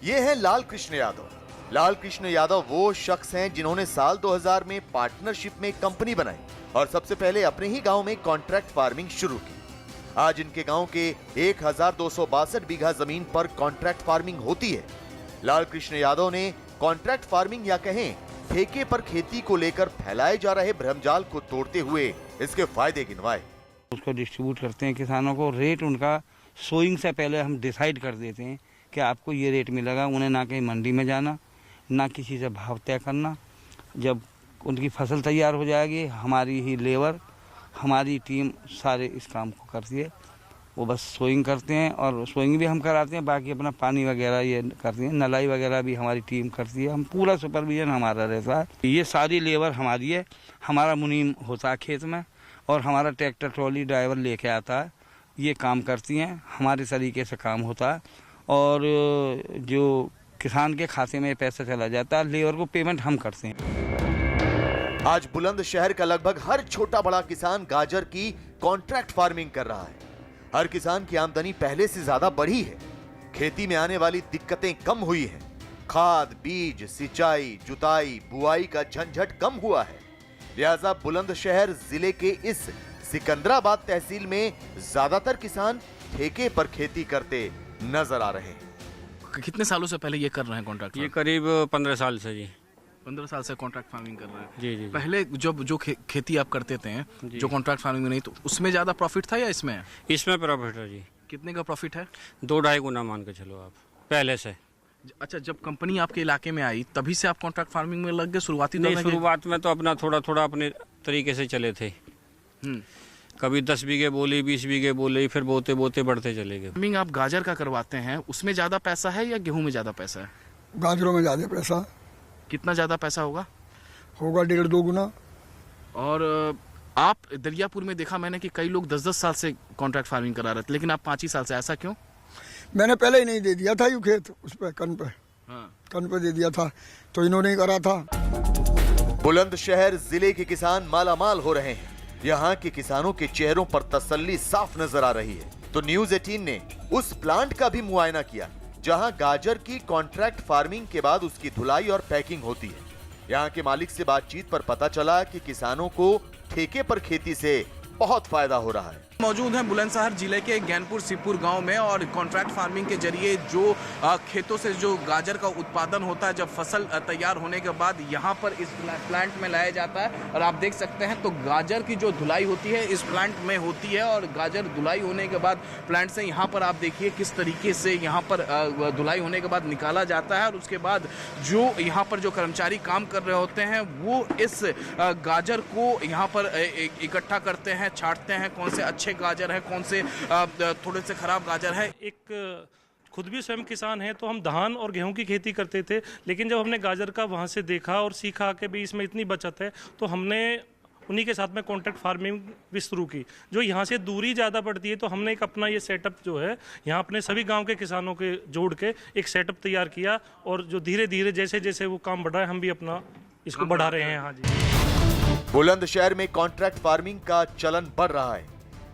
ये है लाल कृष्ण यादव। लाल कृष्ण यादव वो शख्स हैं जिन्होंने साल 2000 में पार्टनरशिप में कंपनी बनाई और सबसे पहले अपने ही गांव में कॉन्ट्रैक्ट फार्मिंग शुरू की। आज इनके गांव के 1262 बीघा जमीन पर कॉन्ट्रैक्ट फार्मिंग होती है। लाल कृष्ण यादव ने कॉन्ट्रैक्ट फार्मिंग या कहें ठेके पर खेती को लेकर फैलाए जा रहे भ्रमजाल को तोड़ते हुए इसके फायदे गिनवाए। उसको डिस्ट्रीब्यूट करते हैं किसानों को, रेट उनका सोइंग से पहले हम डिसाइड कर देते हैं कि आपको ये रेट मिलेगा। उन्हें ना कहीं मंडी में जाना, ना किसी से भाव तय करना। जब उनकी फसल तैयार हो जाएगी, हमारी ही लेबर, हमारी टीम सारे इस काम को करती है। वो बस सोइंग करते हैं और सोइंग भी हम कराते हैं, बाकी अपना पानी वगैरह ये करते हैं, नलाई वगैरह भी हमारी टीम करती है। हम पूरा सुपरविजन हमारा रहता है। ये सारी लेबर हमारी है। हमारा मुनीम होता है खेत में और हमारा ट्रैक्टर ट्रॉली ड्राइवर लेके आता है। ये काम करती हैं, हमारे तरीके से काम होता है और जो किसान के खाते में पैसा चला जाता है, लेबर को पेमेंट हम करते हैं। आज बुलंदशहर का लगभग हर छोटा बड़ा किसान गाजर की कॉन्ट्रैक्ट फार्मिंग कर रहा है। हर किसान की आमदनी पहले से ज्यादा बढ़ी है। खेती में आने वाली दिक्कतें कम हुई हैं। खाद, बीज, सिंचाई, जुताई, बुआई का झंझट कम हुआ है। लिहाजा बुलंदशहर जिले के इस सिकंदराबाद तहसील में ज्यादातर किसान ठेके पर खेती करते नजर आ रहे हैं। कितने सालों से पहले ये कर रहे हैं कॉन्ट्रैक्ट? ये करीब 15 साल से जी। 15 साल से कॉन्ट्रैक्ट फार्मिंग कर रहे हैं। जी जी। पहले जो खेती आप करते थे, जो कॉन्ट्रैक्ट फार्मिंग में नहीं, तो उसमें ज्यादा प्रॉफिट था या इसमें? इसमें प्रॉफिट है जी। कितने का प्रॉफिट है? 2-2.5 गुना मान के चलो आप पहले से। अच्छा, जब कंपनी आपके इलाके में आई तभी से आप कॉन्ट्रैक्ट फार्मिंग में लग गए? शुरुआती नहीं, शुरुआत में तो अपना थोड़ा थोड़ा अपने तरीके से चले थे। कभी 10 बीघे बोली, 20 बीघे बोली, फिर बोते बोते बढ़ते चले गए। फार्मिंग आप गाजर का करवाते हैं, उसमें ज्यादा पैसा है या गेहूं में ज्यादा पैसा है? गाजरों में ज्यादा पैसा। कितना ज्यादा पैसा होगा? होगा 1.5-2 गुना। और आप दरियापुर में देखा मैंने कि कई लोग 10-10 साल से कॉन्ट्रैक्ट फार्मिंग करा रहे थे, लेकिन आप 5 ही साल से, ऐसा क्यों? मैंने पहले ही नहीं दे दिया था यू खेत उस पे कन पे दे दिया था, तो इन्होंने ही करा था। बुलंदशहर जिले के किसान मालामाल हो रहे हैं। यहाँ के किसानों के चेहरों पर तसल्ली साफ नजर आ रही है। तो न्यूज़ 18 ने उस प्लांट का भी मुआयना किया जहाँ गाजर की कॉन्ट्रैक्ट फार्मिंग के बाद उसकी धुलाई और पैकिंग होती है। यहाँ के मालिक से बातचीत पर पता चला कि किसानों को ठेके पर खेती से बहुत फायदा हो रहा है। मौजूद हैं बुलंदशहर जिले के ज्ञानपुर सिपुर गांव में, और कॉन्ट्रैक्ट फार्मिंग के जरिए जो खेतों से जो गाजर का उत्पादन होता है, जब फसल तैयार होने के बाद यहाँ पर इस प्लांट में लाया जाता है। और आप देख सकते हैं तो गाजर की जो धुलाई होती है इस प्लांट में होती है, और गाजर धुलाई होने के बाद प्लांट से यहाँ पर आप देखिए किस तरीके से यहाँ पर धुलाई होने के बाद निकाला जाता है। और उसके बाद जो यहाँ पर जो कर्मचारी काम कर रहे होते हैं वो इस गाजर को यहाँ पर इकट्ठा करते हैं, छांटते हैं, कौन से अच्छे गाजर है, कौन से थोड़े से खराब गाजर है। एक खुद भी स्वयं किसान हैं, तो हम धान और गेहूं की खेती करते थे, लेकिन जब हमने गाजर का वहां से देखा और सीखा कि भी इसमें इतनी बचत है, तो हमने उन्हीं के साथ में कॉन्ट्रैक्ट फार्मिंग भी शुरू की। जो यहाँ से दूरी ज़्यादा पड़ती है, तो हमने एक अपना ये सेटअप जो है यहाँ अपने सभी गांव के किसानों के जोड़ के एक सेटअप तैयार किया, और जो धीरे धीरे जैसे जैसे वो काम बढ़ा है हम भी अपना इसको बढ़ा रहे हैं। हाँ जी। बुलंदशहर में कॉन्ट्रैक्ट फार्मिंग का चलन बढ़ रहा है।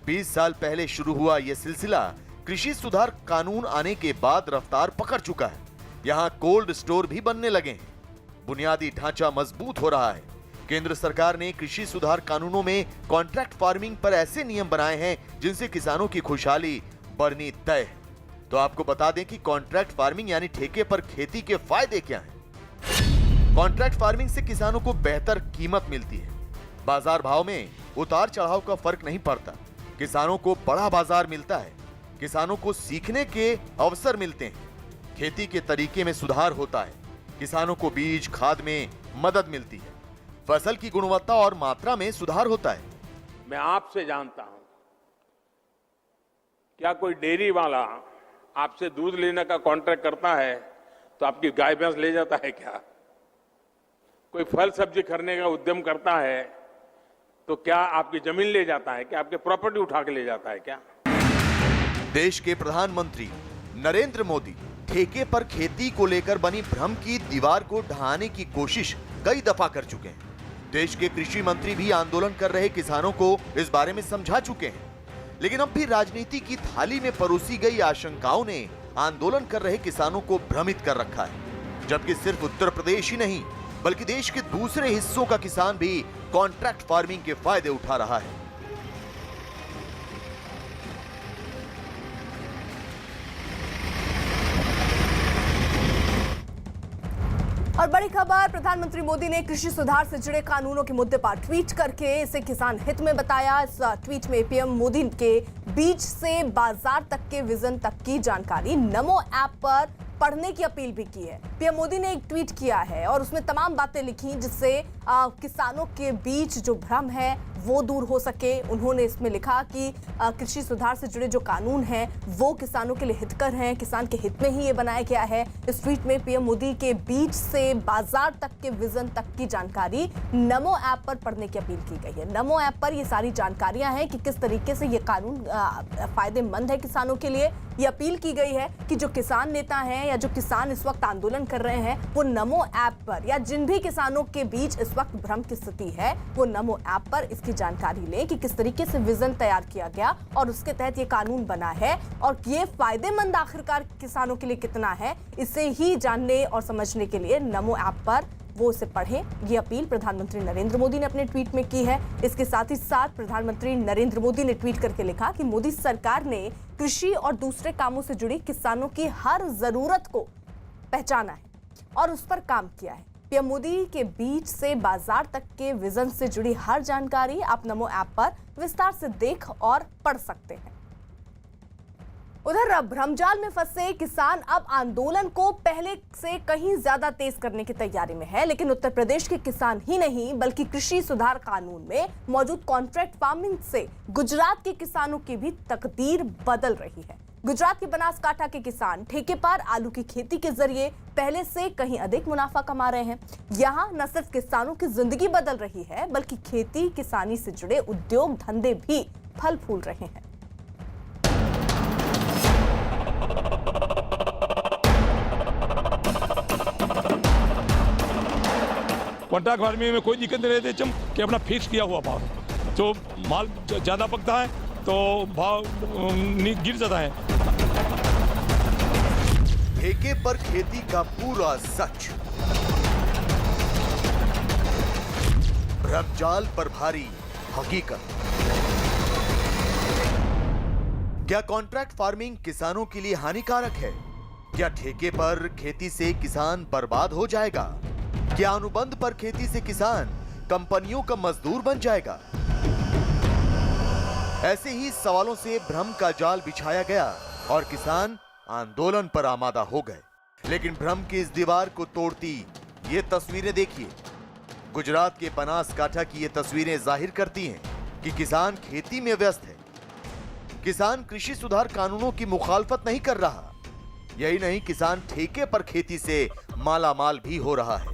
20 साल पहले शुरू हुआ यह सिलसिला कृषि सुधार कानून आने के बाद रफ्तार पकड़ चुका है। यहाँ कोल्ड स्टोर भी बनने लगे हैं। बुनियादी ढांचा मजबूत हो रहा है। केंद्र सरकार ने कृषि सुधार कानूनों में कॉन्ट्रैक्ट फार्मिंग पर ऐसे नियम बनाए हैं जिनसे किसानों की खुशहाली बढ़नी तय है। तो आपको बता दें कि कॉन्ट्रैक्ट फार्मिंग यानी ठेके पर खेती के फायदे क्या हैं। कॉन्ट्रैक्ट फार्मिंग से किसानों को बेहतर कीमत मिलती है। बाजार भाव में उतार चढ़ाव का फर्क नहीं पड़ता। किसानों को बड़ा बाजार मिलता है। किसानों को सीखने के अवसर मिलते हैं। खेती के तरीके में सुधार होता है। किसानों को बीज, खाद में मदद मिलती है। फसल की गुणवत्ता और मात्रा में सुधार होता है। मैं आपसे जानता हूं, क्या कोई डेयरी वाला आपसे दूध लेने का कॉन्ट्रैक्ट करता है तो आपकी गाय भैंस ले जाता है क्या? कोई फल सब्जी खरीदने का उद्यम करता है तो क्या आपकी जमीन ले जाता है, क्या आपके प्रॉपर्टी उठा के ले जाता है क्या? देश के प्रधानमंत्री नरेंद्र मोदी ठेके पर खेती को लेकर बनी भ्रम की दीवार को ढहाने की कोशिश कई दफा कर चुके हैं। देश के कृषि मंत्री भी आंदोलन कर रहे किसानों को इस बारे में समझा चुके हैं। लेकिन अब भी राजनीति की थाली में परोसी गई आशंकाओं ने आंदोलन कर रहे किसानों को भ्रमित कर रखा है। जबकि सिर्फ उत्तर प्रदेश ही नहीं बल्कि देश के दूसरे हिस्सों का किसान भी कॉन्ट्रैक्ट फार्मिंग के फायदे उठा रहा है। और बड़ी खबर, प्रधानमंत्री मोदी ने कृषि सुधार से जुड़े कानूनों के मुद्दे पर ट्वीट करके इसे किसान हित में बताया। इस ट्वीट में पीएम मोदी के बीज से बाजार तक के विजन तक की जानकारी नमो ऐप पर पढ़ने की अपील भी की है। पीएम मोदी ने एक ट्वीट किया है और उसमें तमाम बातें लिखी जिससे किसानों के बीच जो भ्रम है वो दूर हो सके। उन्होंने इसमें लिखा कि कृषि सुधार से जुड़े जो कानून हैं वो किसानों के लिए हितकर हैं, किसान के हित में ही ये बनाया गया है। इस ट्वीट में पीएम मोदी के बीज से बाजार तक के विजन तक की जानकारी नमो ऐप पर पढ़ने की अपील की गई है। नमो ऐप पर ये सारी जानकारियां हैं कि किस तरीके से ये कानून फायदेमंद है किसानों के लिए। ये अपील की गई है कि जो किसान नेता हैं या जो किसान इस वक्त आंदोलन कर रहे हैं वो नमो ऐप पर या जिन भी किसानों के बीच इस वक्त भ्रम की स्थिति है वो नमो ऐप पर इसकी जानकारी लें कि किस तरीके से विजन तैयार किया गया और उसके तहत ये कानून बना है और ये फायदेमंद आखिरकार किसानों के लिए कितना है, इसे ही जानने और समझने के लिए नमो ऐप पर वो इसे पढ़ें। ये अपील प्रधानमंत्री नरेंद्र मोदी ने अपने ट्वीट में की है। इसके साथ ही साथ प्रधानमंत्री नरेंद्र मोदी ने ट्वीट करके लिखा कि मोदी सरकार ने कृषि और दूसरे कामों से जुड़ी किसानों की हर जरूरत को पहचाना है और उस पर काम किया है। पीएम मोदी के बीच से बाजार तक के विजन से जुड़ी हर जानकारी आप नमो ऐप पर विस्तार से देख और पढ़ सकते हैं। उधर भ्रमजाल में फंसे किसान अब आंदोलन को पहले से कहीं ज्यादा तेज करने की तैयारी में है, लेकिन उत्तर प्रदेश के किसान ही नहीं बल्कि कृषि सुधार कानून में मौजूद कॉन्ट्रैक्ट फार्मिंग से गुजरात के किसानों की भी तकदीर बदल रही है। गुजरात के बनासकांठा के किसान ठेके पर आलू की खेती के जरिए पहले से कहीं अधिक मुनाफा कमा रहे हैं। यहाँ न सिर्फ किसानों की जिंदगी बदल रही है बल्कि खेती किसानी से जुड़े उद्योग धंधे भी फल फूल रहे हैं। कॉन्ट्रैक्ट फार्मिंग में कोई दिक्कत नहीं रहती कि अपना फिक्स किया हुआ भाव, तो माल ज़्यादा पकता है तो भाव गिर जाता है। ठेके पर खेती का पूरा सच, भ्रमजाल पर भारी हकीकत। क्या कॉन्ट्रैक्ट फार्मिंग किसानों के लिए हानिकारक है? क्या ठेके पर खेती से किसान बर्बाद हो जाएगा? क्या अनुबंध पर खेती से किसान कंपनियों का मजदूर बन जाएगा? ऐसे ही सवालों से भ्रम का जाल बिछाया गया और किसान आंदोलन पर आमादा हो गए। लेकिन भ्रम की इस दीवार को तोड़ती ये तस्वीरें देखिए। गुजरात के बनासकांठा की ये तस्वीरें जाहिर करती हैं कि किसान खेती में व्यस्त है। किसान कृषि सुधार कानूनों की मुखालफत नहीं कर रहा। यही नहीं, किसान ठेके पर खेती से मालामाल भी हो रहा है।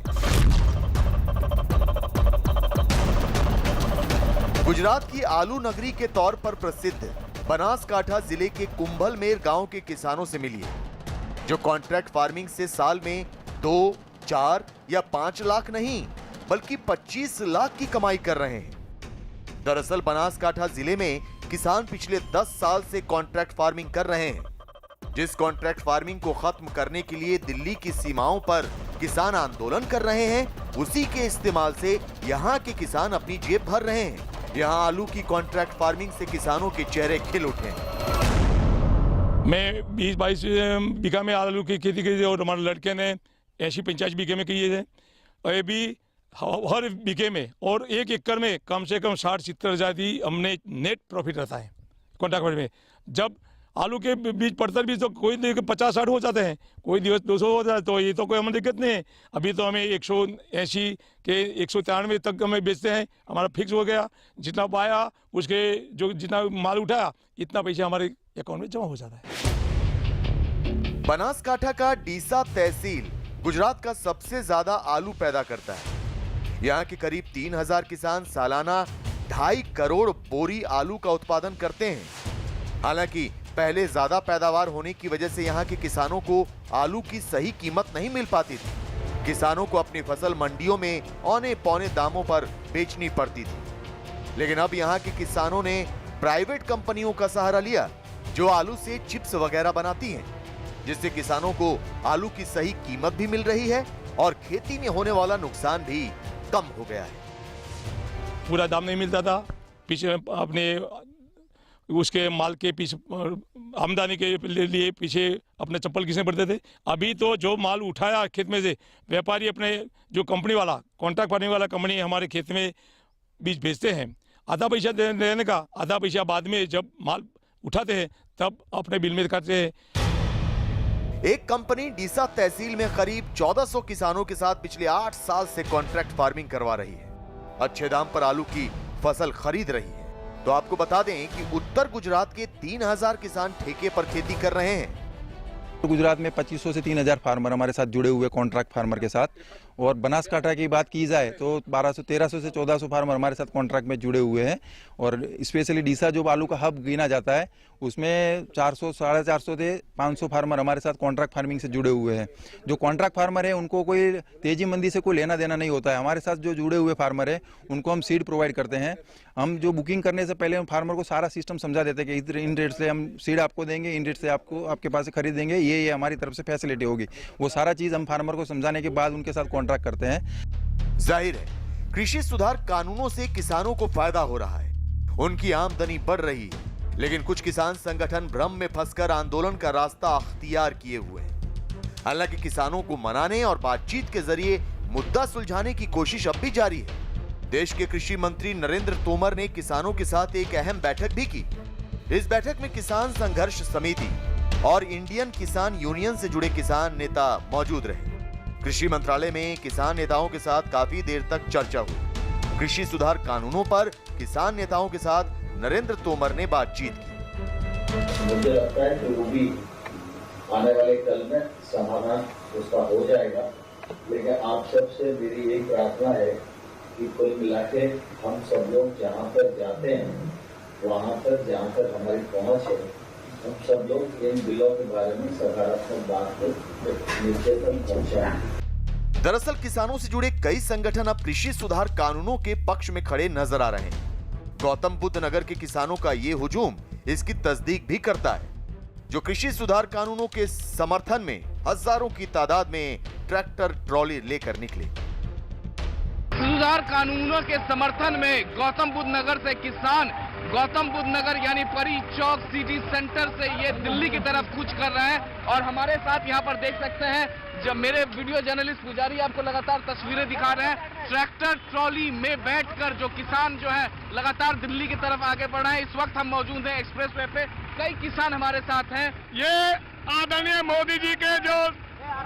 गुजरात की आलू नगरी के तौर पर प्रसिद्ध बनासकांठा जिले के कुंभलमेर गांव के किसानों से मिलिए, जो कॉन्ट्रैक्ट फार्मिंग से साल में 2, 4 या 5 लाख नहीं बल्कि 25 लाख की कमाई कर रहे हैं। दरअसल बनासकांठा जिले में किसान पिछले 10 साल से कॉन्ट्रैक्ट फार्मिंग कर रहे हैं। जिस कॉन्ट्रैक्ट फार्मिंग को खत्म करने के लिए दिल्ली की सीमाओं पर किसान आंदोलन कर रहे हैं, उसी के इस्तेमाल से यहाँ के किसान अपनी जेब भर रहे हैं। यहाँ आलू की कॉन्ट्रैक्ट फार्मिंग से किसानों के चेहरे खिल उठे हैं। मैं 20-22 बीघा में आलू की खेती की और हमारे लड़के ने 80-85 बीघे में किए थे। और ये भी हर बीघे में और 1 एकड़ में कम से कम 60-70 हज़ार ही हमने नेट प्रॉफिट रहता है कॉन्ट्रैक्ट फार्मिंग में। जब आलू के बीज पड़ता भी तो कोई 50-60 हो जाते हैं, कोई दिवस 200 हो जाता है, तो ये तो कोई हमें दिक्कत नहीं है। अभी तो हमें 180 के 193 तक हमें बेचते हैं, हमारा फिक्स हो गया। जितना पाया उसके जो जितना माल उठाया इतना पैसा हमारे अकाउंट में जमा हो जाता है। बनासकांठा का डीसा तहसील गुजरात का सबसे ज्यादा आलू पैदा करता है। यहाँ के करीब 3000 किसान सालाना 2.5 करोड़ बोरी आलू का उत्पादन करते हैं। हालांकि पहले ज्यादा पैदावार होने की वजह से यहाँ के किसानों को आलू की सही कीमत नहीं मिल पाती थी। किसानों को अपनी फसल मंडियों में औने पौने दामों पर बेचनी पड़ती थी। लेकिन अब यहाँ के किसानों ने प्राइवेट कंपनियों का सहारा लिया, जो आलू से चिप्स वगैरह बनाती हैं, जिससे किसानों को आलू की सही कीमत भी मिल रही है और खेती में होने वाला नुकसान भी कम हो गया है। पूरा दाम नहीं मिलता था, पीछे अपने उसके माल के पीछे आमदनी के लिए पीछे अपने चप्पल घिसने पड़ते थे। अभी तो जो माल उठाया खेत में से व्यापारी अपने जो कंपनी वाला कॉन्ट्रैक्ट फार्मिंग वाला कंपनी हमारे खेत में बीज भेजते हैं, आधा पैसा देने का, आधा पैसा बाद में जब माल उठाते हैं तब अपने बिल में दिखाते हैं। एक कंपनी डीसा तहसील में करीब 1400 किसानों के साथ पिछले 8 साल से कॉन्ट्रैक्ट फार्मिंग करवा रही है। अच्छे दाम पर आलू की फसल खरीद रही है। तो आपको बता दें कि उत्तर गुजरात के 3000 किसान ठेके पर खेती कर रहे हैं। तो गुजरात में 2500 से 3000 फार्मर हमारे साथ जुड़े हुए कॉन्ट्रैक्ट फार्मर के साथ, और बनासकांठा की बात की जाए तो 1300 से 1400 फार्मर हमारे साथ कॉन्ट्रैक्ट में जुड़े हुए हैं। और स्पेशली डीसा जो आलू का हब गिना जाता है उसमें 400 450 थे 500 फार्मर हमारे साथ कॉन्ट्रैक्ट फार्मिंग से जुड़े हुए हैं। जो कॉन्ट्रैक्ट फार्मर है उनको कोई तेजी मंदी से कोई लेना देना नहीं होता है। हमारे साथ जो जुड़े हुए फार्मर है उनको हम सीड प्रोवाइड करते हैं। हम जो बुकिंग करने से पहले हम फार्मर को सारा सिस्टम समझा देते हैं कि इन रेट से हम सीड आपको देंगे, इन रेट से आपको आपके पास से खरीदेंगे, ये हमारी तरफ से फैसिलिटी होगी। वो सारा चीज़ हम फार्मर को समझाने के बाद उनके साथ कॉन्ट्रैक्ट करते हैं। जाहिर है कृषि सुधार कानूनों से किसानों को फायदा हो रहा है, उनकी आमदनी बढ़ रही है, लेकिन कुछ किसान संगठन भ्रम में फंसकर आंदोलन का रास्ता अख्तियार किए हुए हैं। हालांकि किसानों को मनाने और बातचीत के जरिए मुद्दा सुलझाने की कोशिश अब भी जारी है। देश के कृषि मंत्री नरेंद्र तोमर ने किसानों के साथ एक अहम बैठक भी की। इस बैठक में किसान संघर्ष समिति और इंडियन किसान यूनियन से जुड़े किसान नेता मौजूद रहे। कृषि मंत्रालय में किसान नेताओं के साथ काफी देर तक चर्चा हुई। कृषि सुधार कानूनों पर किसान नेताओं के साथ नरेंद्र तोमर ने बातचीत की। मुझे लगता है कि वो भी आने वाले कल में समाधान उसका हो जाएगा, लेकिन आप सबसे मेरी एक प्रार्थना है कि कुल मिला के हम सब लोग जहाँ पर जाते हैं वहाँ पर जहाँ तक हमारी पहुँच है, हम सब लोग इन बिलों के बारे में सकारात्मक बात को नीचे तक पहुँचाएं। दरअसल किसानों से जुड़े कई संगठन अब कृषि सुधार कानूनों के पक्ष में खड़े नजर आ रहे हैं। गौतम बुद्ध नगर के किसानों का ये हुजूम इसकी तस्दीक भी करता है, जो कृषि सुधार कानूनों के समर्थन में हजारों की तादाद में ट्रैक्टर ट्रॉली लेकर निकले। सुधार कानूनों के समर्थन में गौतम बुद्ध नगर से किसान गौतम बुद्ध नगर यानी परी चौक सिटी सेंटर से ये दिल्ली की तरफ कूच कर रहे हैं। और हमारे साथ यहाँ पर देख सकते हैं जब मेरे वीडियो जर्नलिस्ट पुजारी आपको लगातार तस्वीरें दिखा रहे हैं ट्रैक्टर ट्रॉली में बैठकर जो किसान जो है लगातार दिल्ली की तरफ आगे बढ़ रहे हैं। इस वक्त हम मौजूद हैं एक्सप्रेस वे पे, कई किसान हमारे साथ हैं। ये आदरणीय मोदी जी के जो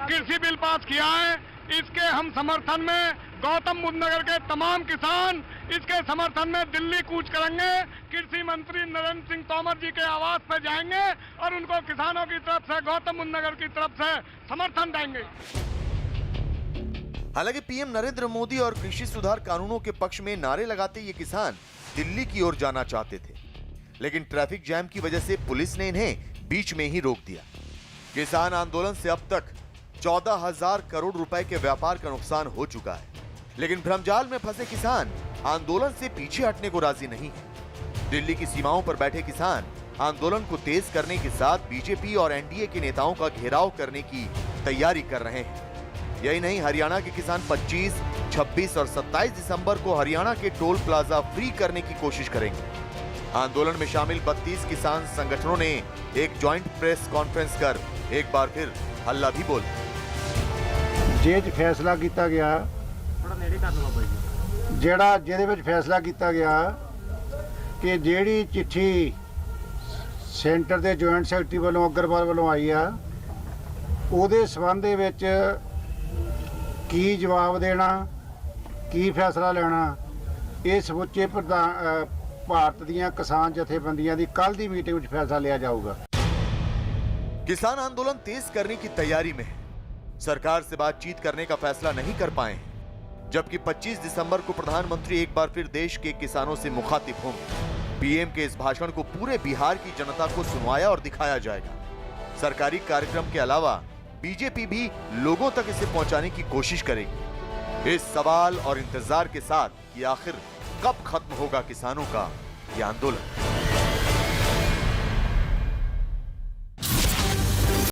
कृषि बिल पास किया है इसके हम समर्थन में गौतम बुद्ध नगर के तमाम किसान इसके समर्थन में दिल्ली कूच करेंगे। कृषि मंत्री नरेंद्र सिंह तोमर जी के आवास पर जाएंगे और उनको किसानों की तरफ से गौतम बुद्ध नगर की तरफ से समर्थन देंगे। हालांकि पीएम नरेंद्र मोदी और कृषि सुधार कानूनों के पक्ष में नारे लगाते ये किसान दिल्ली की ओर जाना चाहते थे, लेकिन ट्रैफिक जैम की वजह से पुलिस ने इन्हें बीच में ही रोक दिया। किसान आंदोलन से अब तक 14,000 करोड़ रुपए के व्यापार का नुकसान हो चुका है, लेकिन भ्रमजाल में फंसे किसान आंदोलन से पीछे हटने को राजी नहीं है। दिल्ली की सीमाओं पर बैठे किसान आंदोलन को तेज करने के साथ बीजेपी और एनडीए के नेताओं का घेराव करने की तैयारी कर रहे हैं। यही नहीं, हरियाणा के किसान 25, 26 और 27 दिसंबर को हरियाणा के टोल प्लाजा फ्री करने की कोशिश करेंगे। आंदोलन में शामिल 32 किसान संगठनों ने एक ज्वाइंट प्रेस कॉन्फ्रेंस कर एक बार फिर हल्ला भी बोल जेज फैसला किया गया ਜਿਹੜਾ ਜਿਹਦੇ ਵਿੱਚ ਫੈਸਲਾ ਕੀਤਾ ਗਿਆ ਕਿ ਜਿਹੜੀ ਚਿੱਠੀ ਸੈਂਟਰ ਦੇ ਜੁਆਇੰਟ ਸੈਕਟਰੀ ਵੱਲੋਂ ਅਗਰਵਾਲ ਵੱਲੋਂ ਆਈ ਆ ਉਹਦੇ ਸਬੰਧ ਦੇ ਵਿੱਚ ਕੀ ਜਵਾਬ ਦੇਣਾ ਕੀ ਫੈਸਲਾ ਲੈਣਾ ਇਹ ਸਮੁੱਚੇ ਭਾਰਤ ਦੀਆਂ ਕਿਸਾਨ ਜਥੇਬੰਦੀਆਂ ਦੀ ਕੱਲ ਦੀ ਮੀਟਿੰਗ ਵਿੱਚ ਫੈਸਲਾ ਲਿਆ ਜਾਊਗਾ। किसान आंदोलन तेज करने की तैयारी में है। सरकार से बातचीत करने का फैसला नहीं कर पाए हैं, जबकि 25 दिसंबर को प्रधानमंत्री एक बार फिर देश के किसानों से मुखातिब होंगे। पीएम के इस भाषण को पूरे बिहार की जनता को सुनवाया और दिखाया जाएगा। सरकारी कार्यक्रम के अलावा बीजेपी भी लोगों तक इसे पहुंचाने की कोशिश करेगी। इस सवाल और इंतजार के साथ कि आखिर कब खत्म होगा किसानों का ये आंदोलन।